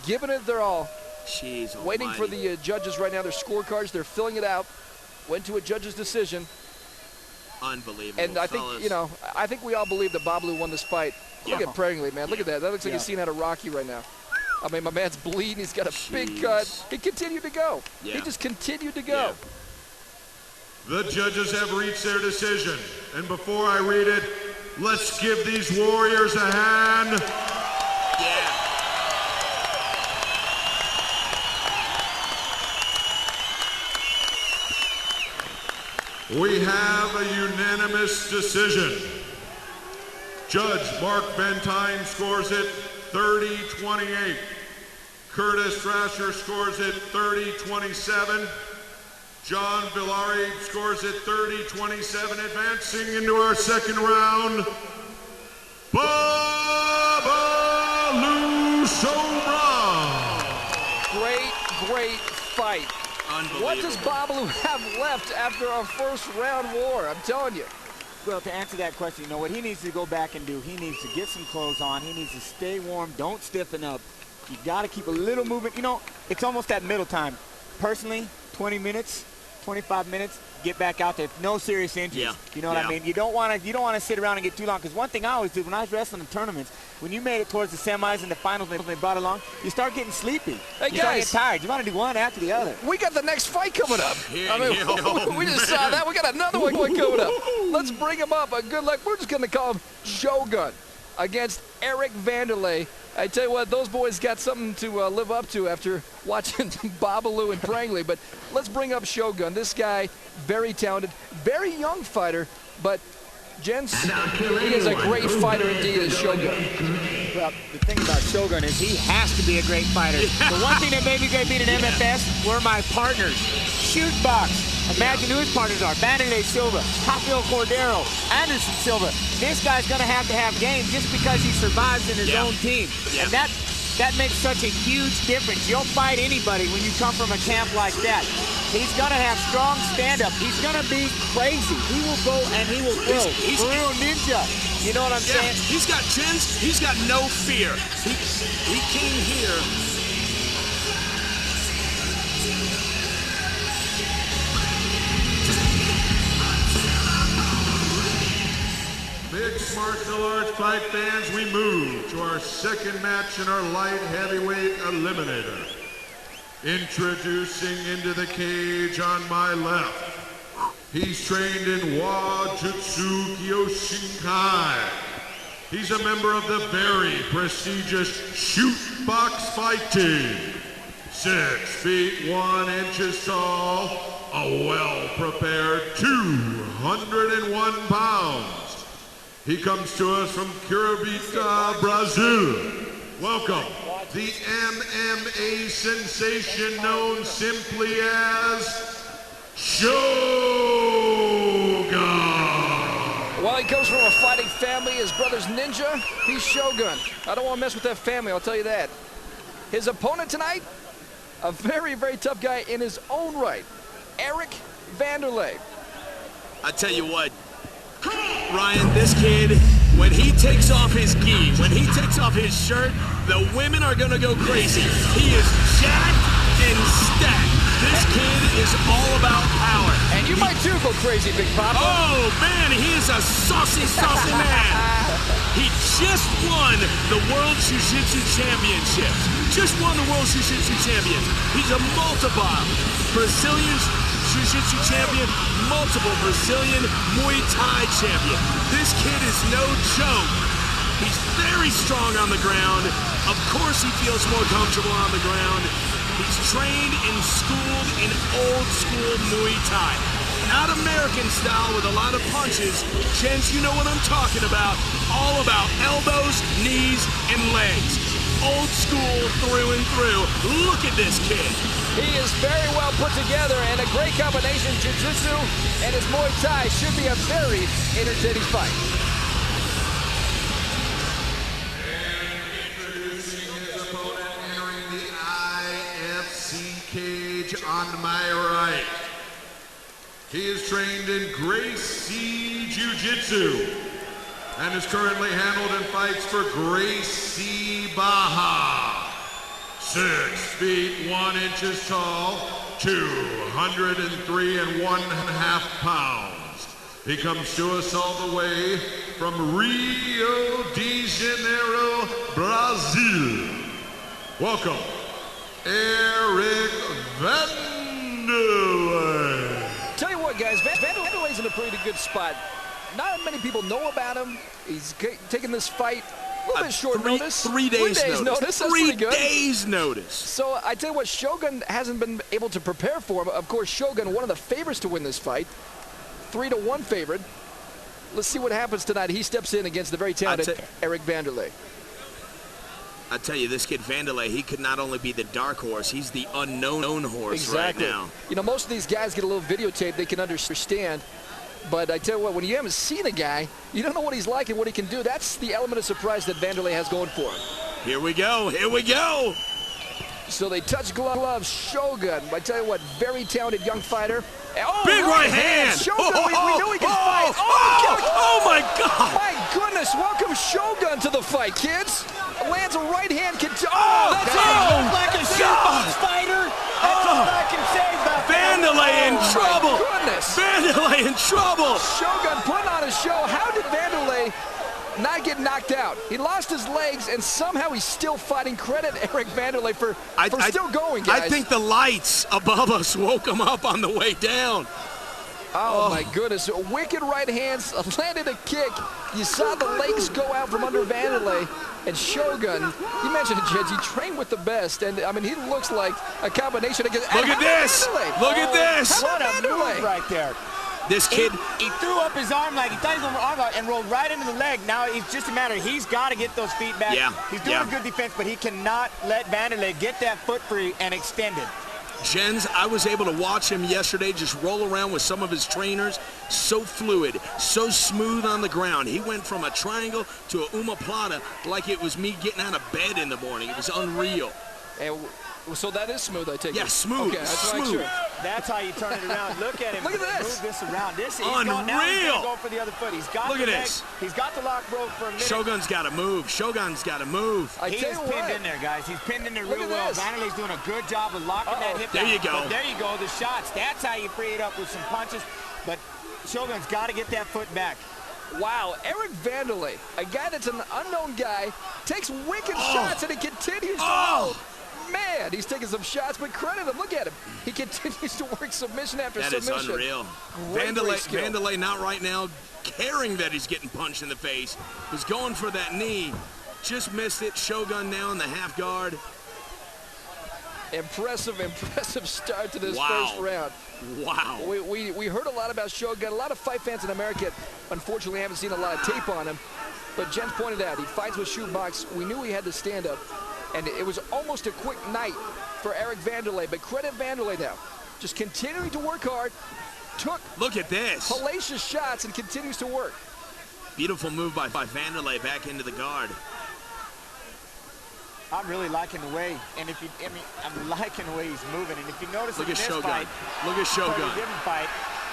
giving it their all. Jeez, waiting for the judges right now. Their scorecards, they're filling it out. Went to a judge's decision. Unbelievable. And I think, I think we all believe that Babalu won this fight. Look at Prangley, man. Look at that. That looks like a scene out of Rocky right now. I mean, my man's bleeding. He's got a big cut. He continued to go. He just continued to go. The judges have reached their decision. And before I read it, let's give these warriors a hand. We have a unanimous decision. Judge Mark Bentine scores it 30-28. Curtis Thrasher scores it 30-27. John Villari scores it 30-27. Advancing into our second round, Babalu Sobral. Great fight. What does Babalu have left after our first round war? I'm telling you. Well, to answer that question, what he needs to go back and do, he needs to get some clothes on. He needs to stay warm. Don't stiffen up. You got to keep a little movement. It's almost that middle time. Personally, 20 minutes, 25 minutes, get back out there. No serious injuries. You know what I mean? You don't want to sit around and get too long. Because one thing I always did when I was wrestling in tournaments, when you made it towards the semis and the finals when they brought along, you start getting sleepy. You start getting tired. You want to do one after the other. We got the next fight coming up. We just saw that. We got another one coming up. Let's bring him up. Good luck. We're just going to call him Shogun against Eric Wanderlei. I tell you what, those boys got something to live up to after watching Babalu and Prangley. But let's bring up Shogun. This guy, very talented, very young fighter, but gents, he is a great fighter indeed, is Shogun. Well, the thing about Shogun is he has to be a great fighter. The one thing that made me great beat at MFS were my partners. Shoot box. Imagine who his partners are. Wanderlei Silva, Rafael Cordero, Anderson Silva. This guy's going to have game just because he survives in his own team. And that makes such a huge difference. You'll fight anybody when you come from a camp like that. He's going to have strong stand-up. He's going to be crazy. He will go and he will throw. He's a real ninja. You know what I'm saying? He's got chins. He's got no fear. He came here. Mixed martial arts fight fans, we move to our second match in our light heavyweight eliminator. Introducing into the cage on my left. He's trained in Wa-Jutsu Kyoshinkai. He's a member of the very prestigious Shoot Box Fight Team. 6 feet 1 inches tall, a well-prepared 201 pounds. He comes to us from Curitiba, Brazil. Welcome, the MMA sensation known simply as Shogun. Well, he comes from a fighting family. His brother's Ninja. He's Shogun. I don't want to mess with that family, I'll tell you that. His opponent tonight, a very, very tough guy in his own right, Eric Wanderlei. I tell you what, Ryan, this kid, when he takes off his gi, when he takes off his shirt, the women are gonna go crazy. He is jacked and stacked. This kid is all about power. And you might too go crazy, Big Papa. Oh man, he is a saucy, saucy man. He just won the World Jiu-Jitsu Championships. Just won the World Jiu-Jitsu Champions. He's a multiple Brazilian Jiu-Jitsu champion, multiple Brazilian Muay Thai champion. This kid is no joke. He's very strong on the ground. Of course he feels more comfortable on the ground. He's trained and schooled in old school Muay Thai. Not American style with a lot of punches. Gents, you know what I'm talking about. All about elbows, knees, and legs. Old school through and through. Look at this kid. He is very well put together and a great combination. Jiu-Jitsu and his Muay Thai should be a very entertaining fight. Cage on my right. He is trained in Gracie Jiu-Jitsu and is currently handled and fights for Gracie Baja. 6 feet 1 inches tall, 203.5 pounds. He comes to us all the way from Rio de Janeiro, Brazil. Welcome, Eric Wanderlei. Tell you what, guys, Wanderlei's in a pretty good spot. Not many people know about him. He's taking this fight a little bit short notice. 3 days notice. That's 3 pretty good. days notice. So I tell you what, Shogun hasn't been able to prepare for him. Of course, Shogun, one of the favorites to win this fight. 3-1 favorite. Let's see what happens tonight. He steps in against the very talented Eric Wanderlei. I tell you, this kid Wanderlei, he could not only be the dark horse, he's the unknown horse right now. You know, most of these guys get a little videotape they can understand. But I tell you what, when you haven't seen a guy, you don't know what he's like and what he can do. That's the element of surprise that Wanderlei has going for him. Here we go. Here we go. So they touch gloves. Shogun, I tell you what, very talented young fighter. Oh, big right hand. Shogun, we knew he could fight. Oh, my God. My goodness, welcome Shogun to the fight, kids. Lands a right hand. That's like a shootbox fighter. That's all I can say about Wanderlei in trouble. My goodness. Wanderlei in trouble. Shogun putting on a show. How did Wanderlei not get knocked out? He lost his legs, and somehow he's still fighting. Credit Eric Wanderlei for still going, guys. I think the lights above us woke him up on the way down. Oh, my goodness. Wicked right hands, landed a kick. You saw the legs go out from under Wanderlei. And Shogun, you mentioned it, Jeds, he trained with the best. And, I mean, he looks like a combination against... Look at this! Look at this! What a move right there. This kid... He threw up his arm like he thought he was going to arm out and rolled right into the leg. Now it's just a matter, he's got to get those feet back. Yeah. He's doing a good defense, but he cannot let Wanderlei get that foot free and extend it. Jens, I was able to watch him yesterday just roll around with some of his trainers. So fluid, so smooth on the ground. He went from a triangle to a omoplata like it was me getting out of bed in the morning. It was unreal. And so that is smooth, I take it. Yeah, smooth. Okay, that's smooth. Sure. That's how you turn it around. Look at him. Look at this. Move this around. This is unreal. Now he's gonna go for the other foot. He's got Look the at leg. this. He's got the lock broke for a minute. Shogun's got to move. Shogun's got to move. He is pinned in there, guys. He's pinned in there real well. Wanderlei's doing a good job of locking that hip There down. you go. But there you go. The shots. That's how you free it up with some punches. But Shogun's got to get that foot back. Wow, Eric Wanderlei, a guy that's an unknown guy, takes wicked shots and he continues to roll. Man, God, he's taking some shots, but credit him. Look at him. He continues to work submission after submission. That is unreal. Wanderlei not right now caring that he's getting punched in the face. He's going for that knee. Just missed it. Shogun now in the half guard. Impressive start to this Wow. first round. Wow. We heard a lot about Shogun. A lot of fight fans in America, unfortunately, haven't seen a lot of tape on him. But Jens pointed out, he fights with shootbox. We knew he had the stand-up. And it was almost a quick night for Eric Wanderlei. But credit Wanderlei now. Just continuing to work hard. Look at this. Hellacious shots and continues to work. Beautiful move by Wanderlei back into the guard. I'm really liking the way, and I'm liking the way he's moving. And if you notice in this fight, look at Shogun. Different fight.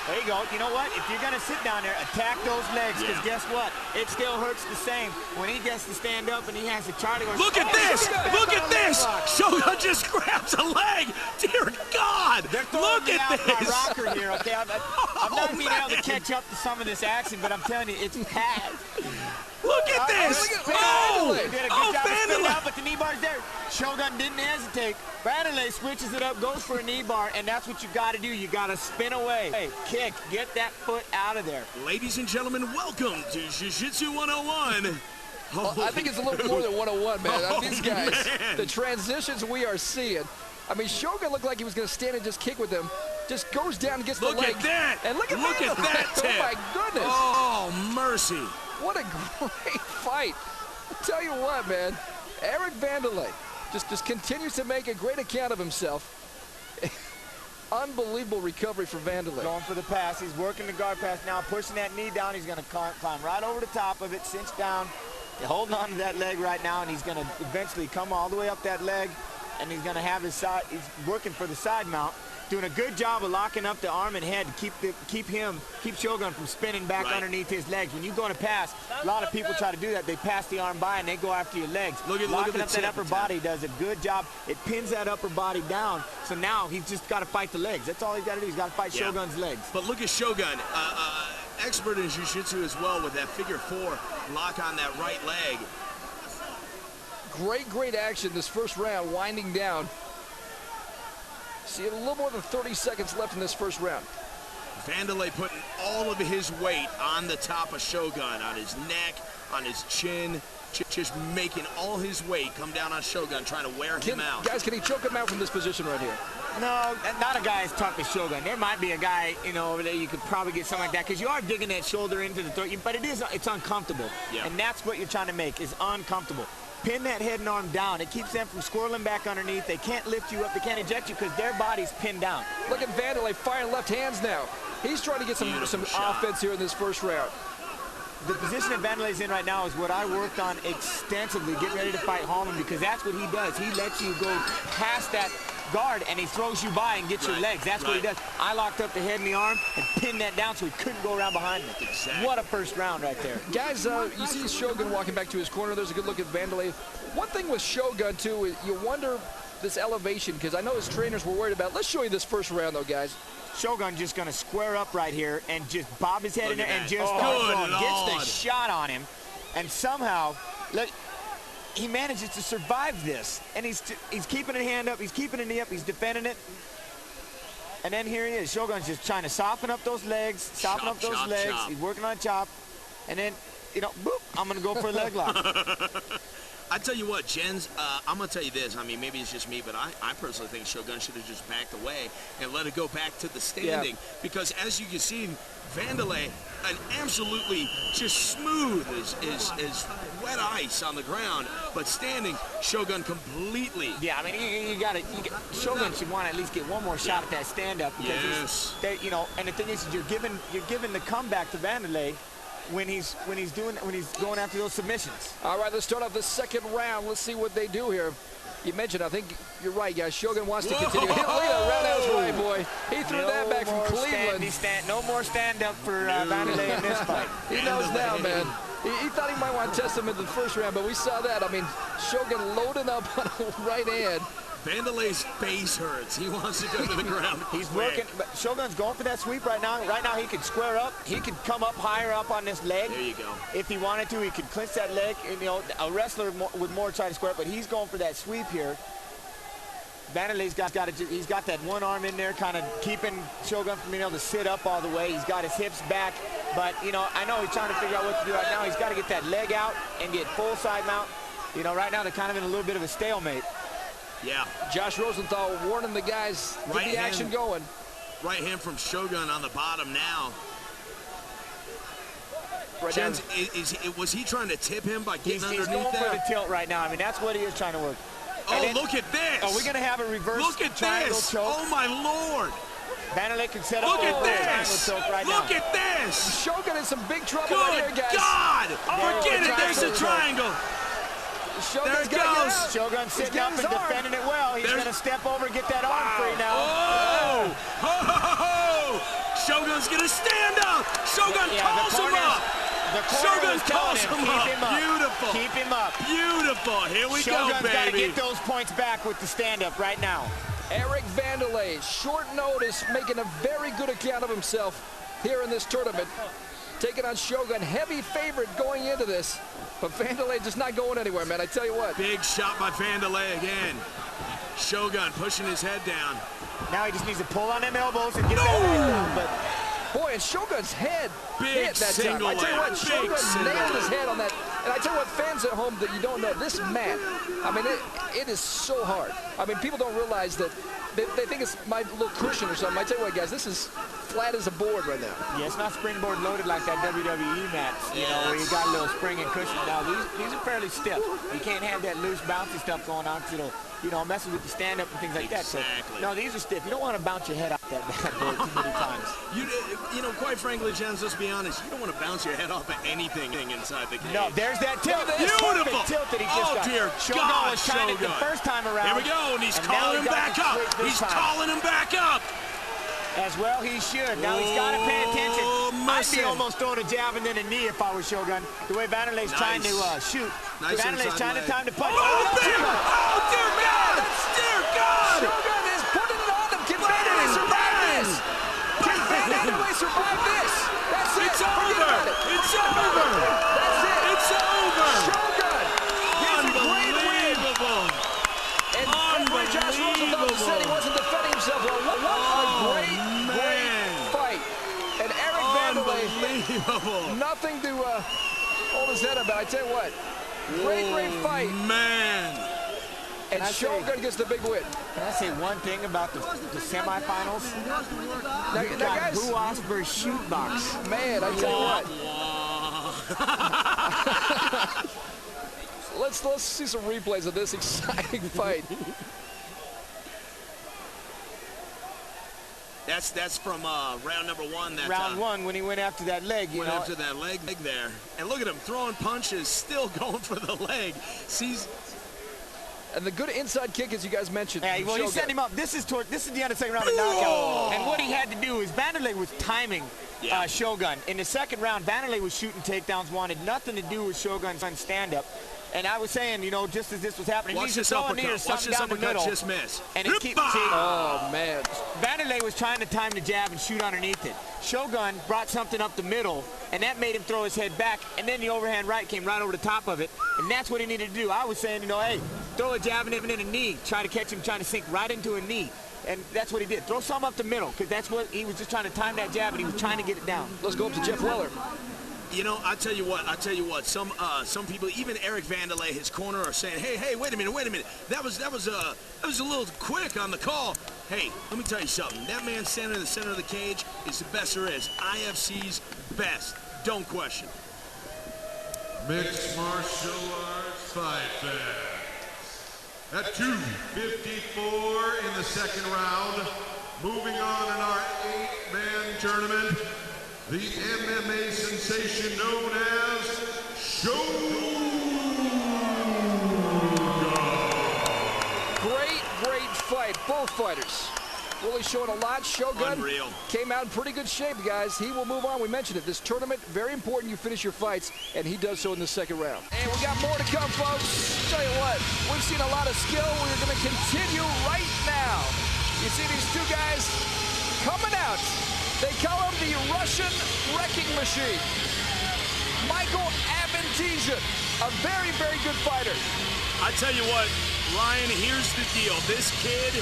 There you go. You know what? If you're gonna sit down there, attack those legs, because guess what? It still hurts the same when he gets to stand up and he has to try to go. Look at this! Look at this! Shogun just grabs a leg. Dear God! Look at this! My rocker here, okay? I'm not being able to catch up to some of this action, but I'm telling you, it's packed. Look at this! He did a good job of spinning out, but the knee bar's there. Shogun didn't hesitate. Wanderlei switches it up, goes for a knee bar, and that's what you got to do. You got to spin away. Hey, kick, get that foot out of there. Ladies and gentlemen, welcome to Jiu-Jitsu 101. I think it's a little more than 101, man. These guys, the transitions we are seeing. I mean, Shogun looked like he was going to stand and just kick with him. Just goes down and gets the leg. Look at that! And look at that tip. Oh, my goodness. Oh, mercy. What a great fight. I'll tell you what, man. Eric Wanderlei just continues to make a great account of himself. Unbelievable recovery for Wanderlei. Going for the pass. He's working the guard pass now, pushing that knee down. He's going to climb right over the top of it, cinch down. He's holding on to that leg right now, and he's going to eventually come all the way up that leg, and he's going to have his side. He's working for the side mount. Doing a good job of locking up the arm and head to keep Shogun from spinning back underneath his legs. When you go to pass, a lot of people try to do that. They pass the arm by and they go after your legs. Locking up that upper body does a good job. It pins that upper body down. So now he's just got to fight the legs. That's all he's got to do. He's got to fight Shogun's legs. But look at Shogun, expert in jiu-jitsu as well with that figure four lock on that right leg. Great action this first round, winding down. See a little more than 30 seconds left in this first round. Wanderlei putting all of his weight on the top of Shogun, on his neck, on his chin, just making all his weight come down on Shogun, trying to wear him out. Guys, can he choke him out from this position right here? No, not a guy as tough as Shogun. There might be a guy, over there you could probably get something like that, because you are digging that shoulder into the throat, but it's uncomfortable. Yeah. And that's what you're trying to make, is uncomfortable. Pin that head and arm down. It keeps them from squirreling back underneath. They can't lift you up. They can't eject you because their body's pinned down. Look at Wanderlei firing left hands now. He's trying to get some offense here in this first round. The position that Wanderlei's in right now is what I worked on extensively, getting ready to fight Hallman, because that's what he does. He lets you go past that guard and he throws you by and gets your legs. That's what he does. I locked up the head and the arm and pinned that down so he couldn't go around behind me. Exactly. What a first round right there. Guys, you see Shogun walking back to his corner. There's a good look at Wanderlei. One thing with Shogun, too, is you wonder this elevation, because I know his trainers were worried about it. Let's show you this first round, though, guys. Shogun just going to square up right here and just bob his head in there and just gets the shot on him. And somehow, look, he manages to survive this. And he's keeping a hand up, he's keeping a knee up, he's defending it. And then here he is. Shogun's just trying to soften up those legs, Chop. He's working on a chop. And then, boop, I'm going to go for a leg lock. I tell you what, Jens, I'm going to tell you this. I mean, maybe it's just me, but I personally think Shogun should have just backed away and let it go back to the standing. Yeah. Because as you can see, Wanderlei, an absolutely just smooth as wet ice on the ground, but standing, Shogun completely. Yeah, I mean, Shogun should want to at least get one more shot at that stand-up. Because and the thing is, you're giving the comeback to Wanderlei when he's going after those submissions. All right, let's start off the second round. Let's see what they do here. You mentioned, I think you're right, guys. Shogun wants to continue. Look at that roundhouse right, boy. He threw that back from Cleveland. No more stand-up for Wanderlei in this fight. He knows now, man. He thought he might want to test him in the first round, but we saw that. I mean, Shogun loading up on a right hand. Wanderlei's face hurts. He wants to go to the ground. He's working, but Shogun's going for that sweep right now. Right now, he could square up. He could come up higher up on this leg. There you go. If he wanted to, he could clinch that leg. And, a wrestler would more try to square up, but he's going for that sweep here. Wanderlei's he's got that one arm in there, kind of keeping Shogun from being able to sit up all the way. He's got his hips back, but you know, I know he's trying to figure out what to do right now. He's got to get that leg out and get full side mount. You know, right now they're kind of in a little bit of a stalemate. Yeah. Josh Rosenthal warning the guys, get the action going. Right hand from Shogun on the bottom now. Right Jens, was he trying to tip him by getting underneath He's going there? for the tilt right now. I mean, that's what he is trying to work. Oh, look at this. Are we going to have a reverse triangle choke? Oh, my Lord. Wanderlei can set up Look at this. triangle choke right now. Look at this. Shogun in some big trouble right here, guys. God. Forget it. There's a triangle. Shogun's there it goes. Shogun sitting up and defending it well. He's going to step over and get that arm free now. Oh! Ho, ho, ho, ho. Shogun's going to stand up. Shogun calls him up. Shogun calls him up. Beautiful. Keep him up. Beautiful. Here we go, Shogun's baby. got to get those points back with the stand-up right now. Eric Wanderlei, short notice, making a very good account of himself here in this tournament. Taking on Shogun, heavy favorite going into this. But Wanderlei just not going anywhere, man, I tell you what. Big shot by Wanderlei again. Shogun pushing his head down. Now he just needs to pull on them elbows and get that head down. But boy, and Shogun's head hit that time. single I tell you what, leg. Shogun nailed his head on that. And I tell you what, fans at home that you don't know, this mat, I mean, it is so hard. I mean, people don't realize that they think it's my little cushion or something. I tell you what, guys, this is flat as a board right now. yeah, it's not springboard loaded like that WWE mat, you know, where you got a little spring and cushion. Now, these are fairly stiff. You can't have that loose, bouncy stuff going on because it'll, you know, messes with the stand-up and things like that. So, no, these are stiff. You don't want to bounce your head off that bad board too many times. You know, quite frankly, Jens, let's be honest, you don't want to bounce your head off at anything inside the cage. No, there's that tilt. Beautiful. Tilt that he just got. Dear Shogun God, was trying it the first time around. Here we go, and he's calling him back up. He's calling him back up. As well he should. Now he's got to pay attention. I'd be almost throwing a jab and then a knee if I was Shogun. The way Wanderlei's trying to shoot. Wanderlei's trying to time to punch. Oh, dear God! Dear God! Shogun is putting it on him. Can Wanderlei survive this? Can Wanderlei survive this? That's it. It's over. It's over. That's it. It's over. Shogun gets a great win. And Josh Rosenthal said he wasn't defending himself well. What a great fight. And Eric Wanderlei, nothing to hold his head up. But I tell you what, great fight. Man. And Shogun gets the big win. Can I say one thing about the semifinals? Now, You got guys, Boo Osber's shoot box. man, I tell you what. Let's see some replays of this exciting fight. That's from round number one. Round one when he went after that leg, you went know. after that leg there. And look at him throwing punches, still going for the leg. Sees. And the good inside kick, as you guys mentioned. Yeah, well, he set him up. This is the end of the second round of knockout. And what he had to do is Wanderlei was timing Shogun. In the second round, Wanderlei was shooting takedowns, wanted nothing to do with Shogun's stand-up. And I was saying, you know, just as this was happening, Watch this uppercut. Watch this uppercut just miss. And it keeps oh, man. Wanderlei was trying to time the jab and shoot underneath it. Shogun brought something up the middle, and that made him throw his head back, and then the overhand right came right over the top of it, and that's what he needed to do. I was saying, you know, hey, throw a jab and even in a knee, try to catch him, trying to sink right into a knee. And that's what he did. Throw some up the middle, because that's what he was just trying to time that jab, and he was trying to get it down. Let's go up to Jeff Weller. You know, I tell you what. Some people, even Eric Wanderlei, his corner, are saying, "Hey, wait a minute. That was a little quick on the call." Hey, let me tell you something. That man standing in the center of the cage is the best there is. IFC's best. Don't question. Mixed martial arts fight fans. At 2:54 in the second round, moving on in our 8-man tournament. The MMA sensation known as Shogun. Great fight, both fighters. Really showing a lot. Shogun came out in pretty good shape, guys. He will move on. We mentioned it. This tournament, very important you finish your fights, and he does so in the second round. And we got more to come, folks. Tell you what, we've seen a lot of skill. We're going to continue right now. You see these two guys coming out. They call him the Russian wrecking machine. Mikhail Avetisyan, a very good fighter. I tell you what, Ryan, here's the deal. This kid,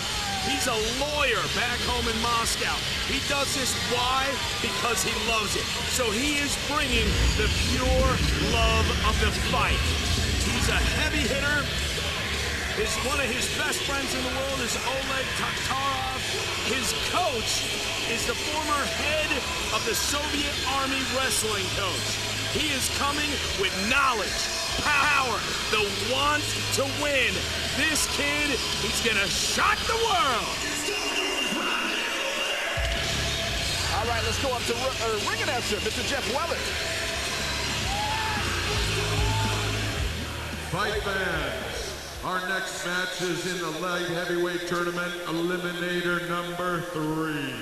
he's a lawyer back home in Moscow. He does this, why? Because he loves it. So he is bringing the pure love of the fight. He's a heavy hitter. One of his best friends in the world is Oleg Taktarov. His coach is the former head of the Soviet Army wrestling coach. He is coming with knowledge, power, the want to win. This kid, he's gonna shock the world. All right, let's go up to ring announcer, Mr. Jeff Weller. Fight fans, our next match is in the light heavyweight tournament, eliminator number 3.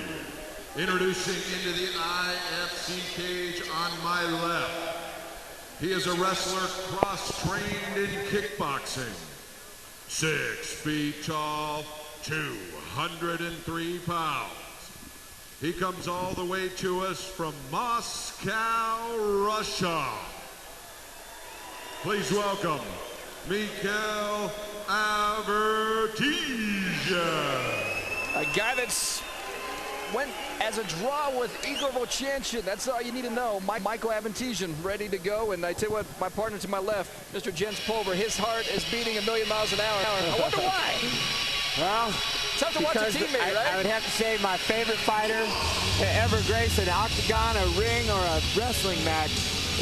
Introducing into the IFC cage on my left. He is a wrestler cross-trained in kickboxing. 6 feet tall, 203 pounds. He comes all the way to us from Moscow, Russia. Please welcome Mikhail Avetisyan. A guy that's went as a draw with Igor Vovchanchyn. That's all you need to know. Michael Avetisyan ready to go. And I tell you what, my partner to my left, Mr. Jens Pulver, his heart is beating 1,000,000 miles an hour. I wonder why. Well, it's tough to watch a teammate, right? I would have to say my favorite fighter to ever grace an octagon, a ring, or a wrestling match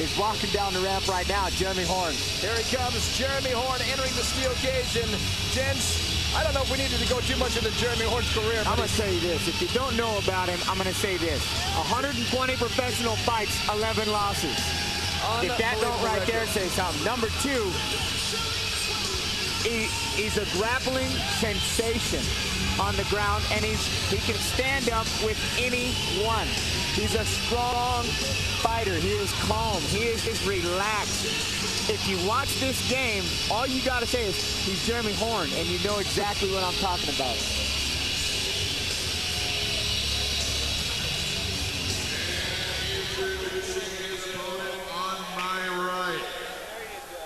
is walking down the ramp right now, Jeremy Horn. Here he comes, Jeremy Horn entering the steel cage. And gents, I don't know if we needed to go too much into Jeremy Horn's career. I'm going to tell you this. If you don't know about him, I'm going to say this. 120 professional fights, 11 losses. If that don't right there say something. Number 2, he's a grappling sensation on the ground, and he can stand up with anyone. He's a strong fighter. He is calm. He is relaxed. If you watch this game, all you got to say is, he's Jeremy Horn, and you know exactly what I'm talking about. On my right,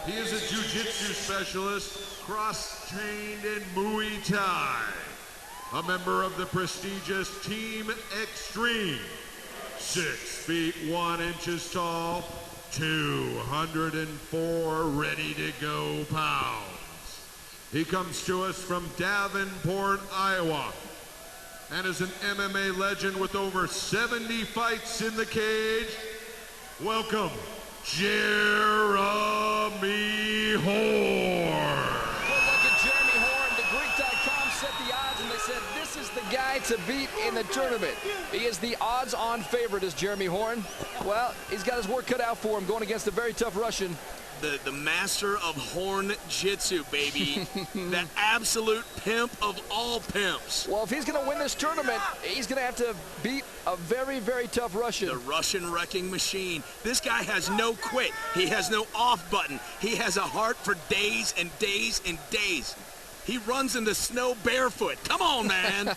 he is a jiu-jitsu specialist, cross-trained in Muay Thai, a member of the prestigious Team Extreme, 6 feet 1 inches tall, 204 ready-to-go pounds. He comes to us from Davenport, Iowa, and is an MMA legend with over 70 fights in the cage. Welcome, Jeremy Horn. Look at Jeremy Horn. The Greek.com set the odds, and they said this is the guy to beat in the tournament. He is the odds-on favorite, is Jeremy Horn. Well, he's got his work cut out for him going against a very tough Russian. The master of horn jitsu, baby. The absolute pimp of all pimps. Well, if he's going to win this tournament, he's going to have to beat a very, very tough Russian. The Russian wrecking machine. This guy has no quit. He has no off button. He has a heart for days and days and days. He runs in the snow barefoot. Come on, man.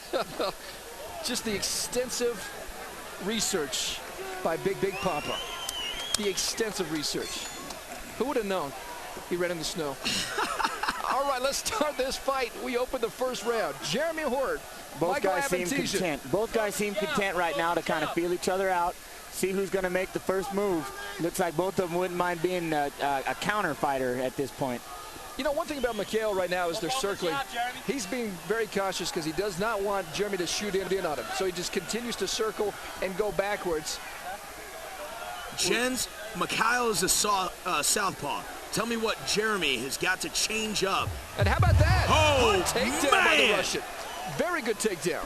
Just the extensive research by Big Papa. The extensive research. Who would have known he ran in the snow? All right, let's start this fight. We open the first round. Jeremy Horn, Both guys seem content. Both guys seem content right now to kind of feel each other out, see who's going to make the first move. Looks like both of them wouldn't mind being a counter fighter at this point. You know, one thing about Mikhail right now is they're circling. He's being very cautious because he does not want Jeremy to shoot in on him. So he just continues to circle and go backwards. Jens, Mikhail is a southpaw. Tell me what Jeremy has got to change up. And how about that? Oh, good takedown by the Russian. Very good takedown.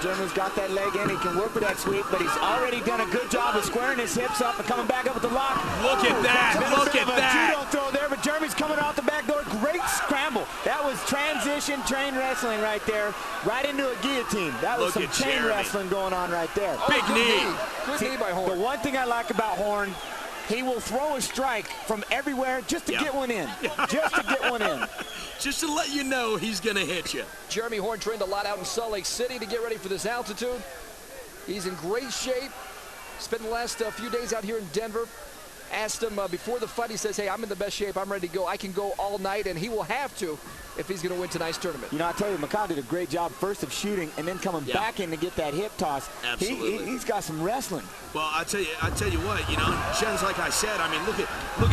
Jeremy's got that leg in. He can work with that sweep, but he's already done a good job of squaring his hips up and coming back up with the lock. Look at that. Look at that. Judo throw there, but Jeremy's coming off the back door. Great scramble. That was transition train wrestling right there, right into a guillotine. That was some chain wrestling going on right there. Big knee. Good knee by Horn. The one thing I like about Horn, he will throw a strike from everywhere just to get one in. Just to get one in. Just to let you know he's going to hit you. Jeremy Horn trained a lot out in Salt Lake City to get ready for this altitude. He's in great shape. Spent the last few days out here in Denver. asked him before the fight, he says, hey, I'm in the best shape. I'm ready to go. I can go all night, and he will have to if he's going to win tonight's tournament. You know, I tell you, Mikhail did a great job first of shooting and then coming back in to get that hip toss. Absolutely. He's got some wrestling. Well, I tell you what, you know, Jen's like I said. I mean, look at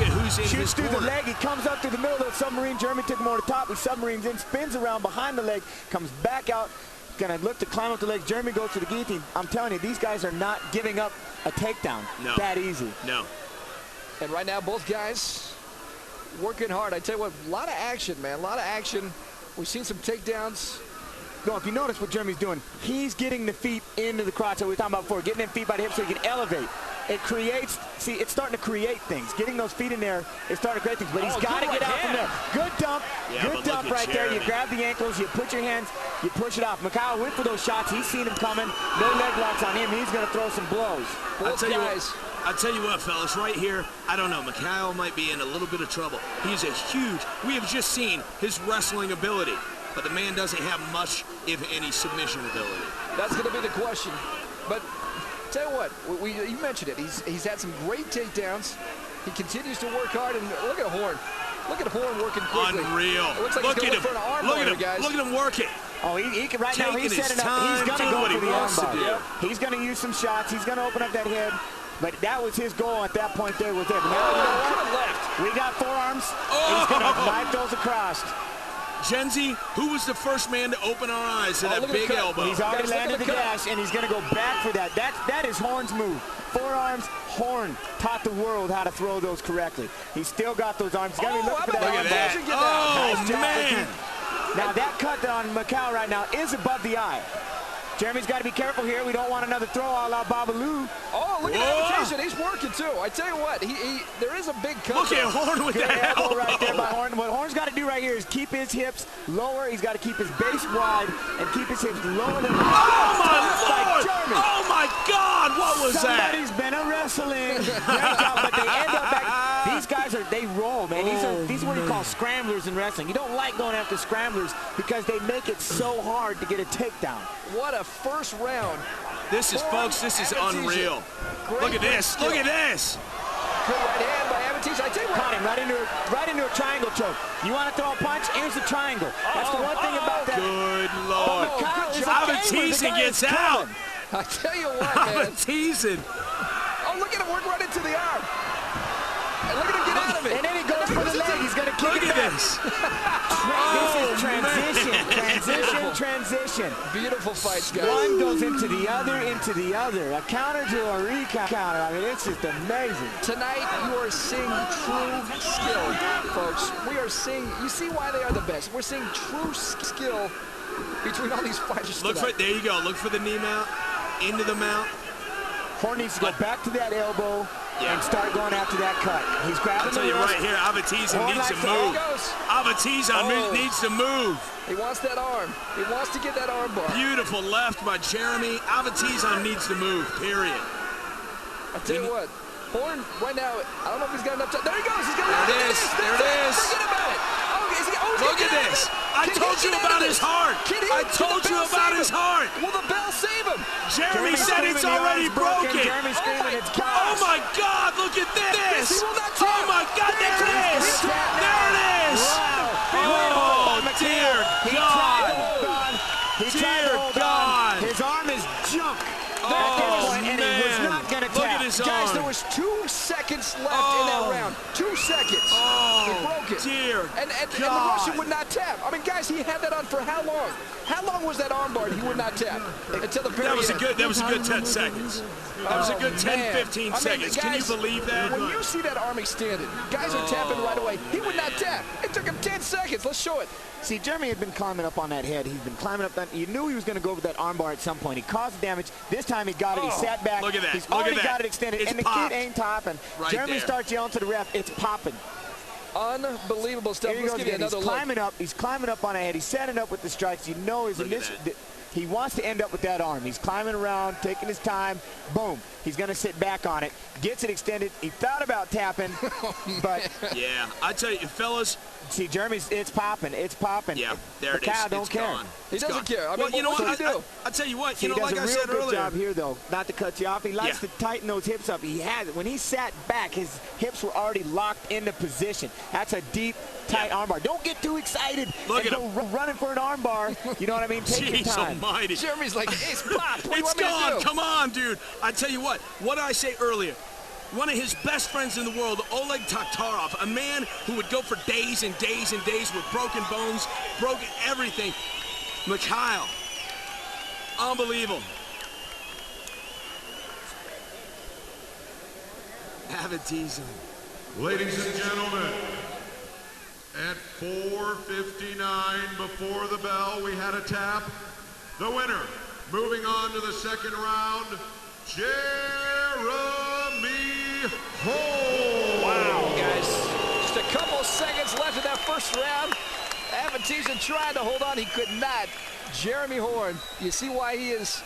who's in his Shoots through corner. the leg. He comes up through the middle of the submarine. Jeremy took him over the top. He submarines in, spins around behind the leg, comes back out. Gonna look to climb up the legs. Jeremy goes to the guillotine. I'm telling you, these guys are not giving up a takedown that easy. No. And right now, both guys working hard. I tell you what, a lot of action, man. A lot of action. We've seen some takedowns. No, if you notice what Jeremy's doing, he's getting the feet into the crotch that we were talking about before, getting them feet by the hips so he can elevate. It creates, see, it's starting to create things. Getting those feet in there is starting to create things, but he's got to get out from there. Good dump, good dump right there. You grab the ankles, you put your hands, you push it off. Mikhail went for those shots. He's seen them coming. No leg locks on him. He's going to throw some blows. Both guys. I'll tell you what, fellas, right here, I don't know, Mikhail might be in a little bit of trouble. He's a huge, we have just seen his wrestling ability, but the man doesn't have much, if any, submission ability. That's going to be the question. But tell you what, you mentioned it. He's had some great takedowns. He continues to work hard, and look at Horn. Look at Horn working quickly. Unreal. It looks like look he's going for an arm bar, guys. Look at him working. Oh, he can right now. He's setting up. He's going to go for the arm bar. He's going to use some shots. He's going to open up that head. But that was his goal at that point there with it. Now, you know what? We got forearms. He's going to knife those across. Genzi, who was the first man to open our eyes to that big elbow? He's already landed the dash, and he's going to go back for that. That is Horn's move. Forearms, Horn taught the world how to throw those correctly. He's still got those arms. He's going to be looking for that arm bar. Oh, nice job, man. Now, that cut on Mikhail right now is above the eye. Jeremy's got to be careful here. We don't want another throw a la Babalu. Oh, look at Avetisyan. He's working, too. I tell you what, there is a big cut. Look at Horn with that elbow. Right there by Horn. What Horn's got to do right here is keep his hips lower. He's got to keep his base wide and keep his hips lower than Oh, my Lord. Oh, my God. What was that? Somebody's been a wrestling. Great job, but they end up back. These guys they roll, man. These are what you call scramblers in wrestling. You don't like going after scramblers because they make it so hard to get a takedown. What a first round. This is, folks, this is unreal. Look at this. Look at this. Good right hand by Avetisyan. I tell you what. Caught him right into a triangle choke. You want to throw a punch? Here's the triangle. That's the one thing about that. Good Lord. Avetisyan gets out. I tell you what, man. Avetisyan. Oh, look at him work right into the arm. And look at him get out of it. And then he goes for the leg. He's going to kick it back. This. This is transition. Beautiful fights, guys. One goes into the other. A counter to a recounter. I mean, it's just amazing. Tonight, you are seeing true skill, folks. We are seeing, you see why they are the best. We're seeing true skill between all these fighters tonight. There you go. Look for the knee mount, into the mount. Horn needs to go back to that elbow and start going after that cut. He's grabbing the wrist. I'll tell you right here, Avetisyan needs to move. Avetisyan needs to move. He wants that arm. He wants to get that arm bar. Beautiful left by Jeremy. Avetisyan needs to move, period. I tell you what, Horn right now, I don't know if he's got enough time. There he goes. He's got There it is. There it is. Forget about it. Look at this. I told you about his heart. I told you about his heart. Will the bell save him? Jeremy said it's already broken. Oh, my God. Look at this. Oh, my God. There it is. There it is. Oh, dear God. Dear God. His arm is junk. Oh, and he was not going to tap. Look at his arm. Guys, there was 2 seconds left in that round. 2 seconds. He broke it. Dear and the Russian would not tap. I mean, guys, he had that on for how long? How long was that armbar he would not tap? Until the very That was end. a good 10 seconds. That was a good 10, 15 seconds. Can you believe that? When you see that arm extended, guys are tapping right away. He would not tap. It took him 10 seconds. Let's show it. See, Jeremy had been climbing up on that head. He's been climbing up that. You knew he was going to go over that armbar at some point. He caused damage. This time he got it. He sat back. Look at that. He's already got it extended. It's and the popped. kid ain't topping. Right Jeremy there. starts yelling to the ref, it's popping. Unbelievable stuff. Here he Let's goes give you again. another He's look. climbing up. He's climbing up on a head. He's setting up with the strikes. You know his initial. He wants to end up with that arm. He's climbing around, taking his time. Boom. He's going to sit back on it. Gets it extended. He thought about tapping, but yeah, I tell you, fellas, See, Jeremy's, it's popping. It's popping. Yeah, there it is. Mikhail don't it's care. gone. He doesn't care. I mean, well, you know what? do? I'll tell you what. See, You know, like I said he does a real good earlier. job here, though, not to cut you off. He likes to tighten those hips up. He has it. When he sat back, his hips were already locked into position. That's a deep, tight armbar. Don't get too excited Look and at go him. running for an armbar. You know what I mean? Take your Jeez time. almighty. Jeremy's like, it's pop. What do you It's want me to gone. do? Come on, dude. I tell you what did I say earlier? One of his best friends in the world, Oleg Taktarov, a man who would go for days and days and days with broken bones, broken everything. Mikhail. Unbelievable. Avetisyan. Ladies and gentlemen, at 4:59 before the bell, we had a tap. The winner, moving on to the second round, Jeremy Hall. Wow, guys. Just a couple seconds left in that first round. Avetisyan tried to hold on. He could not. Jeremy Horn, you see why he is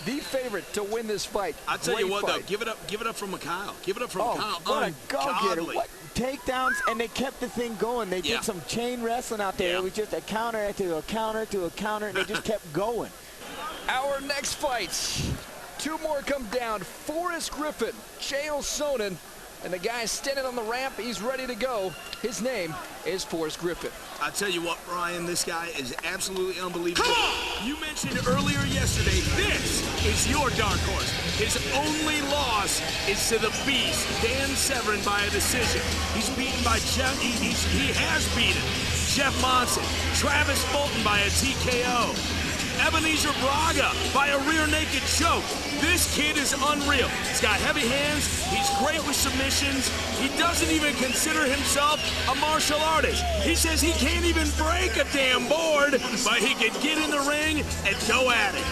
the favorite to win this fight. I'll tell you Great what, fight. though. Give it up for Mikhail. Give it up for Mikhail. What a go-getter. Ungodly. What takedowns, and they kept the thing going. They did some chain wrestling out there. Yeah. It was just a counter to a counter to a counter, and they just kept going. Our next fights. Two more come down. Forrest Griffin, Chael Sonnen, and the guy standing on the ramp, he's ready to go. His name is Forrest Griffin. I tell you what, Brian, this guy is absolutely unbelievable. You mentioned earlier yesterday, this is your dark horse. His only loss is to the beast, Dan Severn, by a decision. He's beaten by Jeff. He has beaten Jeff Monson, Travis Fulton by a TKO, Ebenezer Braga by a rear naked choke. This kid is unreal. He's got heavy hands. He's great with submissions. He doesn't even consider himself a martial artist. He says he can't even break a damn board, but he can get in the ring and go at it.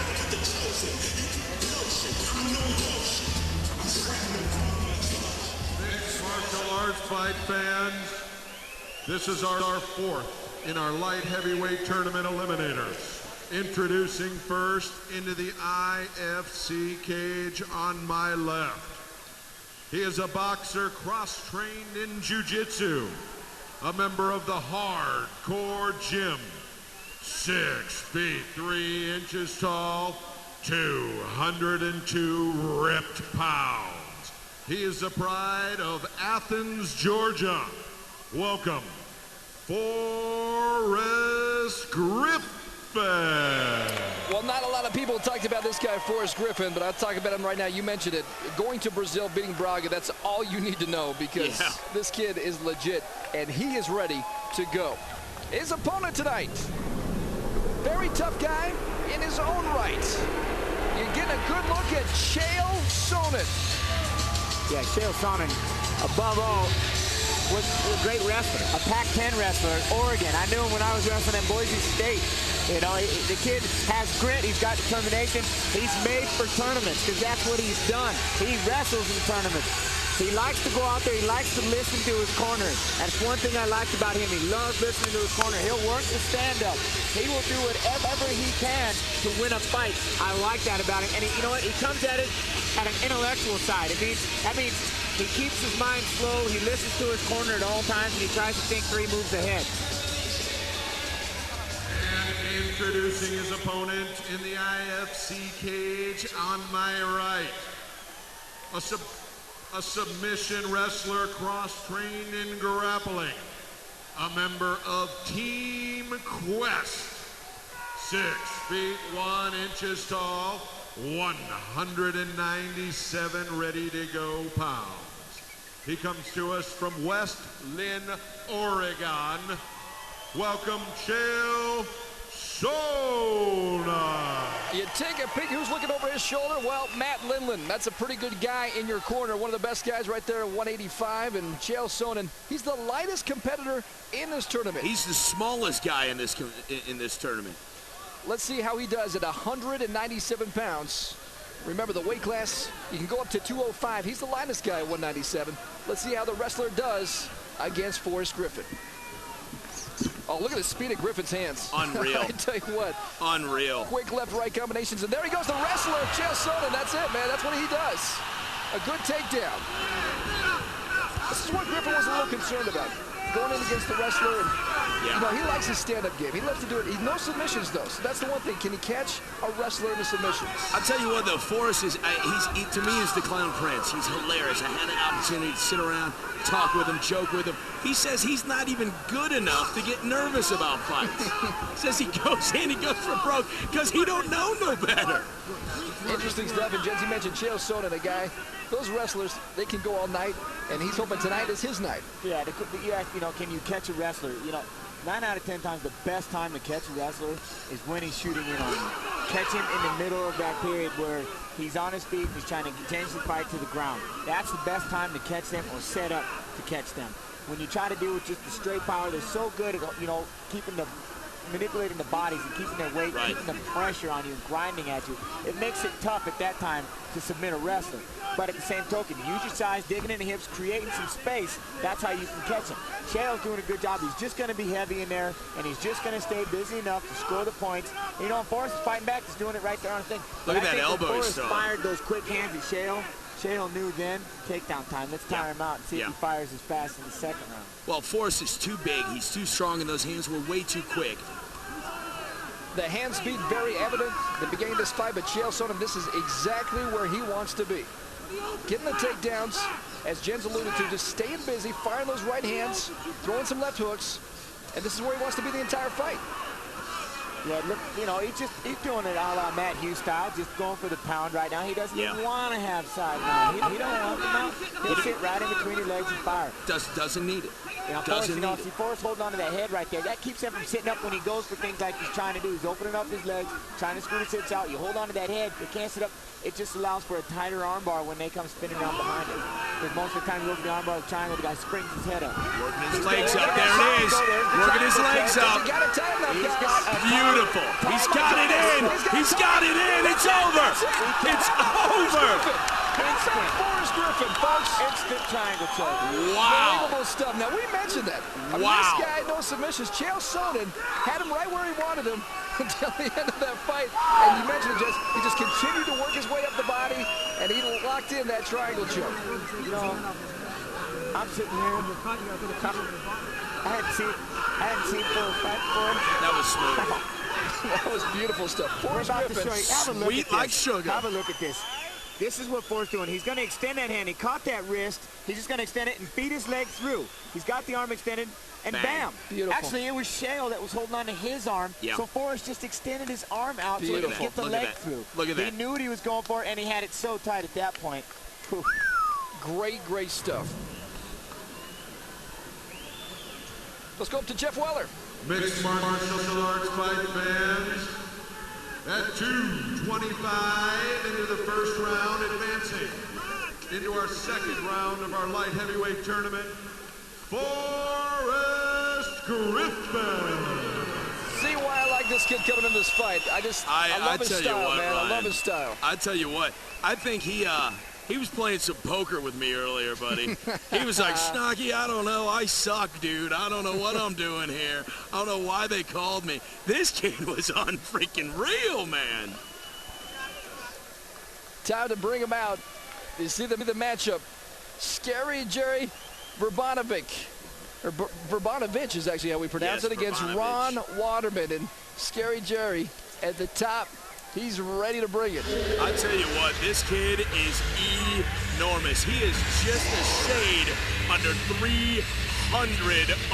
Mixed martial arts fight fans, this is our fourth in our light heavyweight tournament eliminators. Introducing first into the IFC cage on my left. He is a boxer cross-trained in jiu-jitsu, a member of the Hardcore Gym, 6 feet 3 inches tall, 202 ripped pounds. He is the pride of Athens, Georgia. Welcome, Forrest Griffin. Well, not a lot of people talked about this guy, Forrest Griffin, but I'll talk about him right now. You mentioned it. Going to Brazil, beating Braga, that's all you need to know because this kid is legit, and he is ready to go. His opponent tonight, very tough guy in his own right. You're getting a good look at Chael Sonnen. Yeah, Chael Sonnen, above all, was a great wrestler, a Pac-10 wrestler, Oregon. I knew him when I was wrestling at Boise State. You know, the kid has grit, he's got determination. He's made for tournaments because that's what he's done. He wrestles in tournaments. He likes to go out there, he likes to listen to his corner. That's one thing I liked about him. He loves listening to his corner. He'll work the stand-up. He will do whatever he can to win a fight. I like that about him. And you know what? He comes at it at an intellectual side. That means he keeps his mind slow, he listens to his corner at all times, and he tries to think 3 moves ahead. Introducing his opponent in the IFC cage on my right. A submission wrestler cross-trained in grappling. A member of Team Quest. 6 feet 1 inches tall, 197 ready to go pounds. He comes to us from West Lynn, Oregon. Welcome, Chael Sonnen. You take a peek, who's looking over his shoulder? Well, Matt Lindland. That's a pretty good guy in your corner. One of the best guys right there at 185. And Chael Sonnen, he's the lightest competitor in this tournament. He's the smallest guy in this tournament. Let's see how he does at 197 pounds. Remember, the weight class, you can go up to 205. He's the lightest guy at 197. Let's see how the wrestler does against Forrest Griffin. Oh, look at the speed of Griffin's hands. Unreal. I tell you what. Unreal. Quick left-right combinations. And there he goes, the wrestler, Chael Sonnen. That's it, man. That's what he does. A good takedown. This is what Griffin was a little concerned about. going in against the wrestler, and you know, he likes his stand-up game. He loves to do it. He's no submissions, though, so that's the one thing. Can he catch a wrestler in a submission? I'll tell you what, though, Forrest is, to me, is the clown prince. He's hilarious. I had an opportunity to sit around, talk with him, joke with him. He says he's not even good enough to get nervous about fights. He says he goes in, he goes for broke, because he don't know no better. Interesting stuff, and Jens, you mentioned Chael Sonnen, a guy. Those wrestlers, they can go all night, and he's hoping tonight is his night. Yeah, you know, can you catch a wrestler? You know, 9 out of 10 times the best time to catch a wrestler is when he's shooting in on you. Catch him in the middle of that period where he's on his feet and he's trying to change the fight to the ground. That's the best time to catch them or set up to catch them. When you try to do it with just the straight power, they're so good at, you know, manipulating the bodies and keeping their weight, keeping the pressure on you and grinding at you. It makes it tough at that time to submit a wrestler. But at the same token, use your size, digging in the hips, creating some space. That's how you can catch him. Chael's doing a good job. He's just going to be heavy in there, and he's just going to stay busy enough to score the points. You know, Forrest is fighting back. He's doing it right there on the thing. Look at that elbow. Forrest fired those quick hands at Chael. Chael knew then, takedown time. Let's tire him out and see if he fires as fast in the second round. Well, Forrest is too big. He's too strong, and those hands were way too quick. The hand speed very evident at the beginning of this fight, but Chael Sonnen, this is exactly where he wants to be. Getting the takedowns, as Jens alluded to, just staying busy, firing those right hands, throwing some left hooks, and this is where he wants to be the entire fight. Yeah, look, you know, he's doing it a la Matt Hughes style, just going for the pound right now. He doesn't even want to have side mount. He don't want the mount. He'll sit right in between your legs and fire. Doesn't need it. You know, Forrest holding on to that head right there. That keeps him from sitting up when he goes for things like he's trying to do. He's opening up his legs, trying to screw his hips out. You hold on to that head. You can't sit up. It just allows for a tighter armbar when they come spinning around behind it. Because most of the time you go for the armbar with triangle, the guy springs his head up. Working his legs up. There it is. Working his legs up. Beautiful. He's got it in. He's got it in. It's over. It's over. Forrest Griffin, folks. Instant triangle choke. Wow. Unbelievable stuff. Now, we mentioned that. I mean, this guy, no submissions. Chael Sonnen had him right where he wanted him until the end of that fight. And you mentioned it, he just continued to work his way up the body, and he locked in that triangle choke. You know, I'm sitting here. I hadn't seen full fight for him. That was smooth. That was beautiful stuff. Forrest Griffin, sweet like sugar. Have a look at this. This is what Forrest doing. He's going to extend that hand. He caught that wrist. He's just going to extend it and feed his leg through. He's got the arm extended, and bam. Beautiful. Actually, it was Chael that was holding on to his arm, so Forrest just extended his arm out so he could get the leg through. Look at that. He knew what he was going for, and he had it so tight at that point. Whew. Great stuff. Let's go up to Jeff Weller. Mixed martial arts fight fans. At 2:25 into the first round, advancing into our second round of our light heavyweight tournament, Forrest Griffin. See why I like this kid coming in this fight. I love his style, man. I love his style. I tell you what, I think he was playing some poker with me earlier, buddy. He was like, Schnocky, I don't know. I suck, dude. I don't know what I'm doing here. I don't know why they called me. This kid was unfreaking real, man. Time to bring him out. You see the matchup. Scary Jerry Vrbanovic. Or Vrbanovic is actually how we pronounce it, against Ron Waterman. And Scary Jerry at the top. He's ready to bring it. I tell you what, this kid is enormous. He is just a shade under 300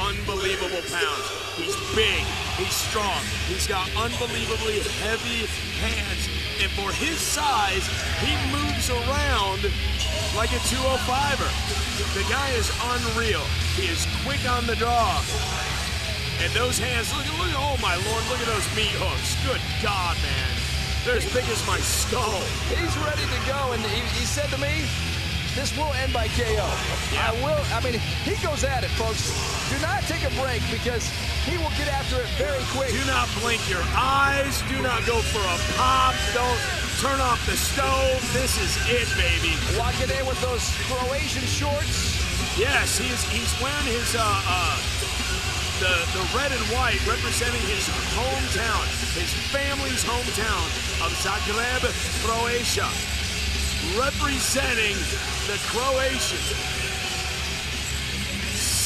unbelievable pounds. He's big, he's strong, he's got unbelievably heavy hands, and for his size, he moves around like a 205er. The guy is unreal. He is quick on the draw. And those hands, look, oh my Lord, look at those meat hooks. Good God, man. They're as big as my skull. He's ready to go, and he said to me, this will end by KO. Yeah. I mean, he goes at it, folks. Do not take a break, because he will get after it very quick. Do not blink your eyes. Do not go for a pop. Don't turn off the stove. This is it, baby. Walking in with those Croatian shorts. Yes, he's wearing his the red and white, representing his hometown, his family's hometown of Zagreb, Croatia, representing the Croatians.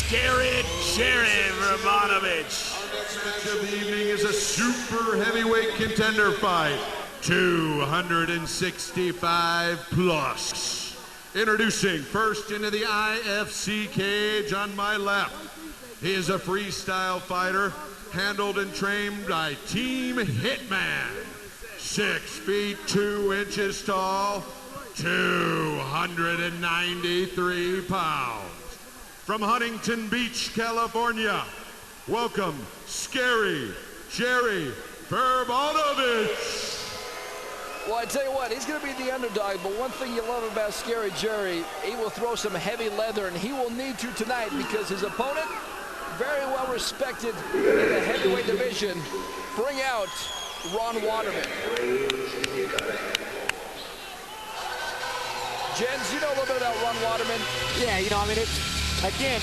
Scary Jerry Vrbanovic. Next match of the evening is a super heavyweight contender fight, 265 plus. Introducing first into the IFC cage on my left. He is a freestyle fighter, handled and trained by Team Hitman. 6 feet 2 inches tall, 293 pounds. From Huntington Beach, California, welcome, Scary Jerry Vrbanovic. Well, I tell you what, he's going to be the underdog, but one thing you love about Scary Jerry, he will throw some heavy leather, and he will need to tonight because his opponent, very well respected in the heavyweight division. Bring out Ron Waterman. Jens, you know a little bit about Ron Waterman? Yeah, you know, I mean, again,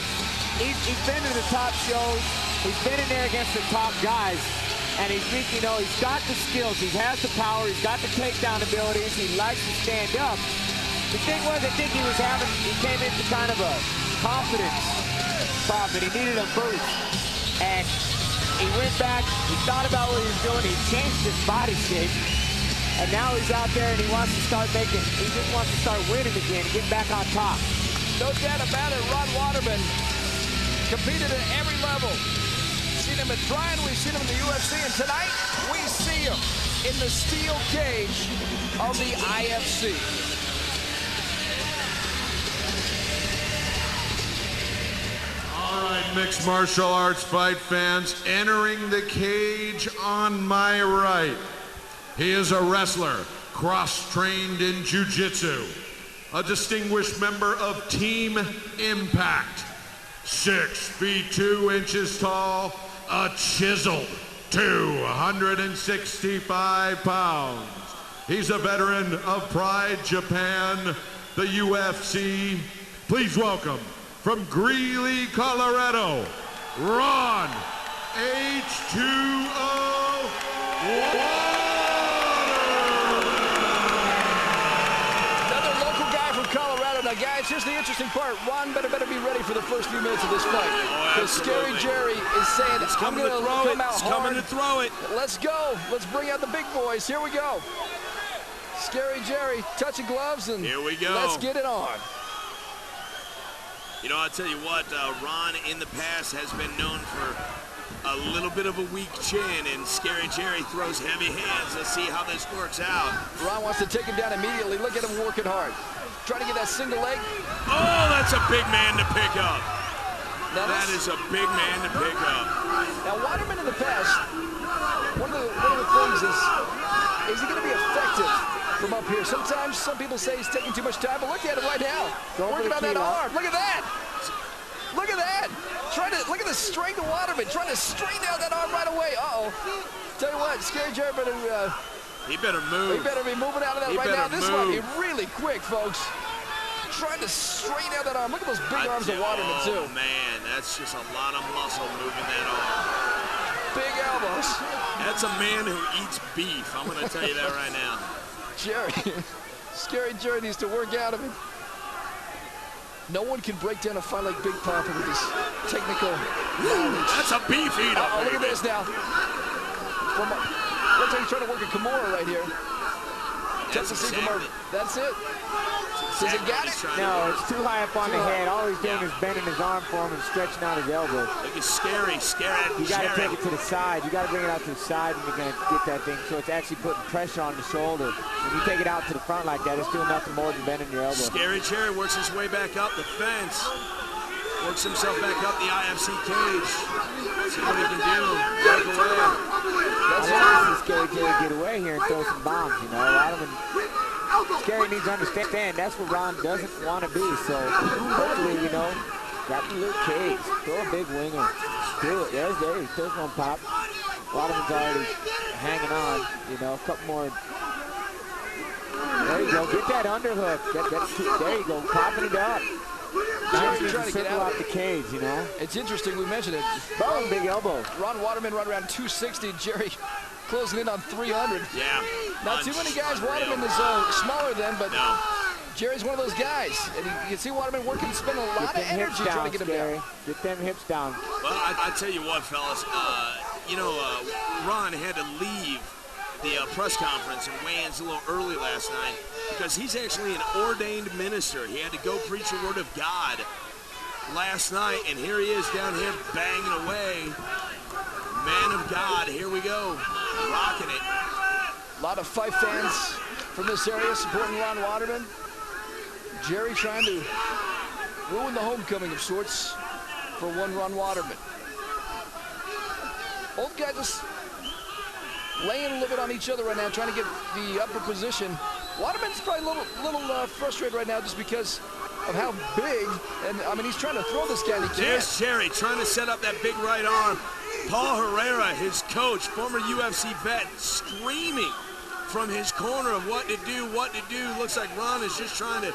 he's been to the top shows. He's been in there against the top guys. And he's got the skills. He has the power. He's got the takedown abilities. He likes to stand up. The thing was, I think he came into kind of a confidence problem. He needed a boost. And he went back. He thought about what he was doing. He changed his body shape. And now he's out there and he wants to start he just wants to start winning again and get back on top. No doubt about it, Ron Waterman competed at every level. We've seen him at Bryan, we've seen him in the UFC, and tonight we see him in the steel cage of the IFC. All right, mixed martial arts fight fans, entering the cage on my right. He is a wrestler, cross-trained in jiu-jitsu, a distinguished member of Team Impact, 6 feet 2 inches tall, a chiseled 265 pounds. He's a veteran of Pride Japan, the UFC. Please welcome, from Greeley, Colorado, Ron H2O Waterman. Now, guys, here's the interesting part. Ron better be ready for the first few minutes of this fight. Because Scary Jerry is saying, I'm going to come out hard. Coming to throw it. Let's go. Let's bring out the big boys. Here we go. Scary Jerry touching gloves, and here we go. Let's get it on. You know, I'll tell you what, Ron in the past has been known for a little bit of a weak chin, and Scary Jerry throws heavy hands. Let's see how this works out. Ron wants to take him down immediately. Look at him working hard. Trying to get that single leg. Oh, that's a big man to pick up. Now that is a big man to pick up. Now, Waterman in the past, one of the things is he going to be effective from up here? Sometimes some people say he's taking too much time, but look at him right now. Working on that arm. Look at that. Look at that. Look at the strength of Waterman. Trying to straighten out that arm right away. Uh-oh. Tell you what, Scary Jerry better... he better move. He better be moving out of that right now. This might be really quick, folks. Trying to straighten out that arm. Look at those big arms of Waterman, too. Oh, man, that's just a lot of muscle moving that arm. Big elbows. That's a man who eats beef. I'm going to tell you that right now. Jerry. Scary Jerry needs to work out of it. No one can break down a fight like Big Papa with his technical knowledge. That's a beef eater. Oh, look at this now. Looks like he's trying to work a Kimura right here. That's it. Does he got it? No, it's too high up on the head. All he's doing is bending his arm for him and stretching out his elbow. Look at Scary. You got to take it to the side. You got to bring it out to the side when you're going to get that thing. So it's actually putting pressure on the shoulder. When you take it out to the front like that, it's doing nothing more than bending your elbow. Scary Jerry works his way back up the fence. Works himself back up the IFC cage. See what he can do. Break away. That's why Scary Jerry get away here and throw some bombs, you know. Scary needs to understand that's what Ron doesn't want to be. So hopefully, you know, got the little cage. Throw a big winger. Do it. There's one pop. Waterman's already hanging on, you know, a couple more. There you go. Get that underhook. There you go. Popping it up. Now he's trying to get out the cage, you know. It's interesting. We mentioned it. Boom, big elbow. Ron Waterman right around 260. Jerry closing in on 300. Yeah. Not too many guys Waterman is smaller than, but Jerry's one of those guys, and you can see Waterman working, spending a lot of energy trying to get him down. Get them hips down. Well, I tell you what, fellas, Ron had to leave the press conference and weigh-ins a little early last night because he's actually an ordained minister. He had to go preach the word of God last night, and here he is down here banging away. Man of God, here we go, rocking it. A lot of fight fans from this area supporting Ron Waterman. Jerry trying to ruin the homecoming of sorts for one Ron Waterman. Both guys just laying a little bit on each other right now, trying to get the upper position. Waterman's probably a little frustrated right now just because of how big, and I mean, he's trying to throw this guy, and he can't. There's Jerry trying to set up that big right arm. Paul Herrera, his coach, former UFC vet, screaming from his corner of what to do, what to do. Looks like Ron is just trying to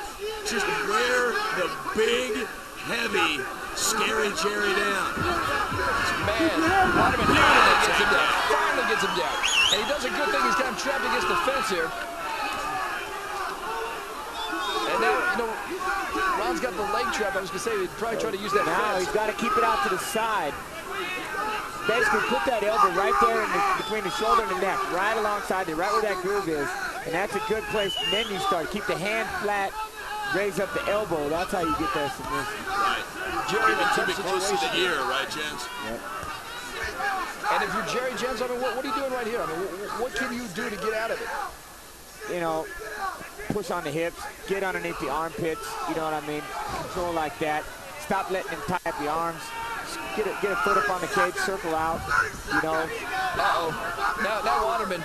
wear the big, heavy, scary Jerry down. Man, Waterman finally gets him down. And he does a good thing. He's got him trapped against the fence here. And now, Ron's got the leg trap. I was going to say he'd probably try to use that now fence. He's got to keep it out to the side. Basically put that elbow right there between the shoulder and the neck, right alongside it, right where that groove is. And that's a good place. And then you start. Keep the hand flat, raise up the elbow. That's how you get that submission. Right. Jerry went too close to the ear, right, Jens? Yep. And if you're Jerry Jens, I mean, what are you doing right here? I mean, what can you do to get out of it? Push on the hips, get underneath the armpits, you know what I mean? Control like that. Stop letting him tie up the arms. Get a foot up on the cage, circle out, Uh-oh. Now Waterman.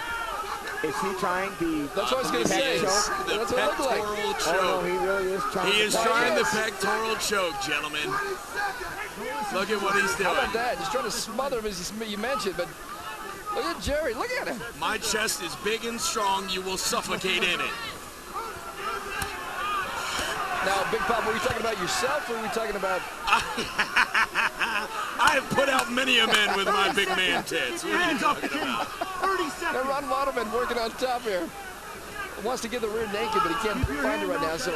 Is he trying the That's what I was going to say. That's what it looked like. Oh, no, he really is trying He is trying the pectoral choke, gentlemen. Look at what he's doing. How about that? Just trying to smother him, as you mentioned, but look at Jerry. Look at him. My chest is big and strong. You will suffocate in it. Now, Big Pop, were you talking about yourself, or were you talking about... I have put out many a man with my big man tits. What are you talking about? 30 seconds. Now, Ron Waterman working on top here. He wants to get the rear naked, but he can't find it right now, so...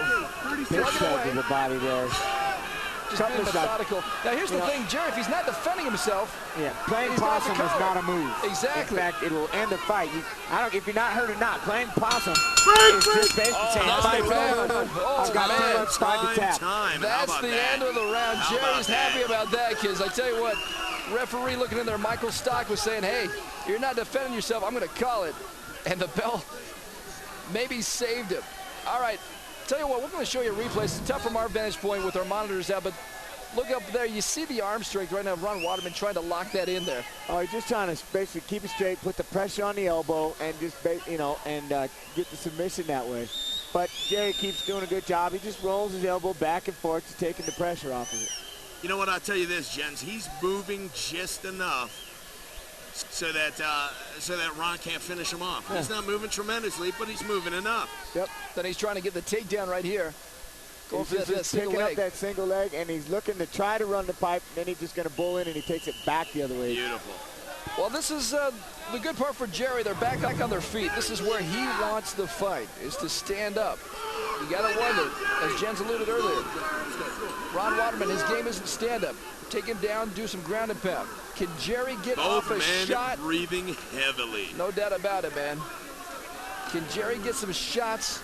Big shot to the body there. Just being methodical. Now, here's the thing, Jerry, if he's not defending himself... Yeah, playing possum is not a move. Exactly. In fact, it will end the fight. If you're not hurt or not, playing possum is just basically saying, fight round. I've got too much time to tap. That's the end of the round. Jerry's happy about that, kids. I tell you what, referee looking in there, Michael Stock was saying, hey, you're not defending yourself, I'm going to call it. And the bell maybe saved him. All right, tell you what, we're going to show you a replay. It's tough from our vantage point with our monitors out, but look up there. You see the arm strength right now. Ron Waterman trying to lock that in there. Oh, he's just trying to basically keep it straight, put the pressure on the elbow, and just, get the submission that way. But Jerry keeps doing a good job. He just rolls his elbow back and forth to taking the pressure off of it. You know what? I'll tell you this, Jens. He's moving just enough so that Ron can't finish him off. He's not moving tremendously, but he's moving enough. Yep. Then he's trying to get the takedown right here. Going for that single picking leg. up that single leg, and he's looking to try to run the pipe, and then he's just going to bull in, and he takes it back the other way. Beautiful. Well, this is the good part for Jerry. They're back on their feet. This is where he wants the fight, is to stand up. You got to wonder, as Jens alluded earlier, Ron Waterman, his game isn't stand-up. Take him down, do some ground and pound. Can Jerry get off a shot? Both men breathing heavily. No doubt about it, man. Can Jerry get some shots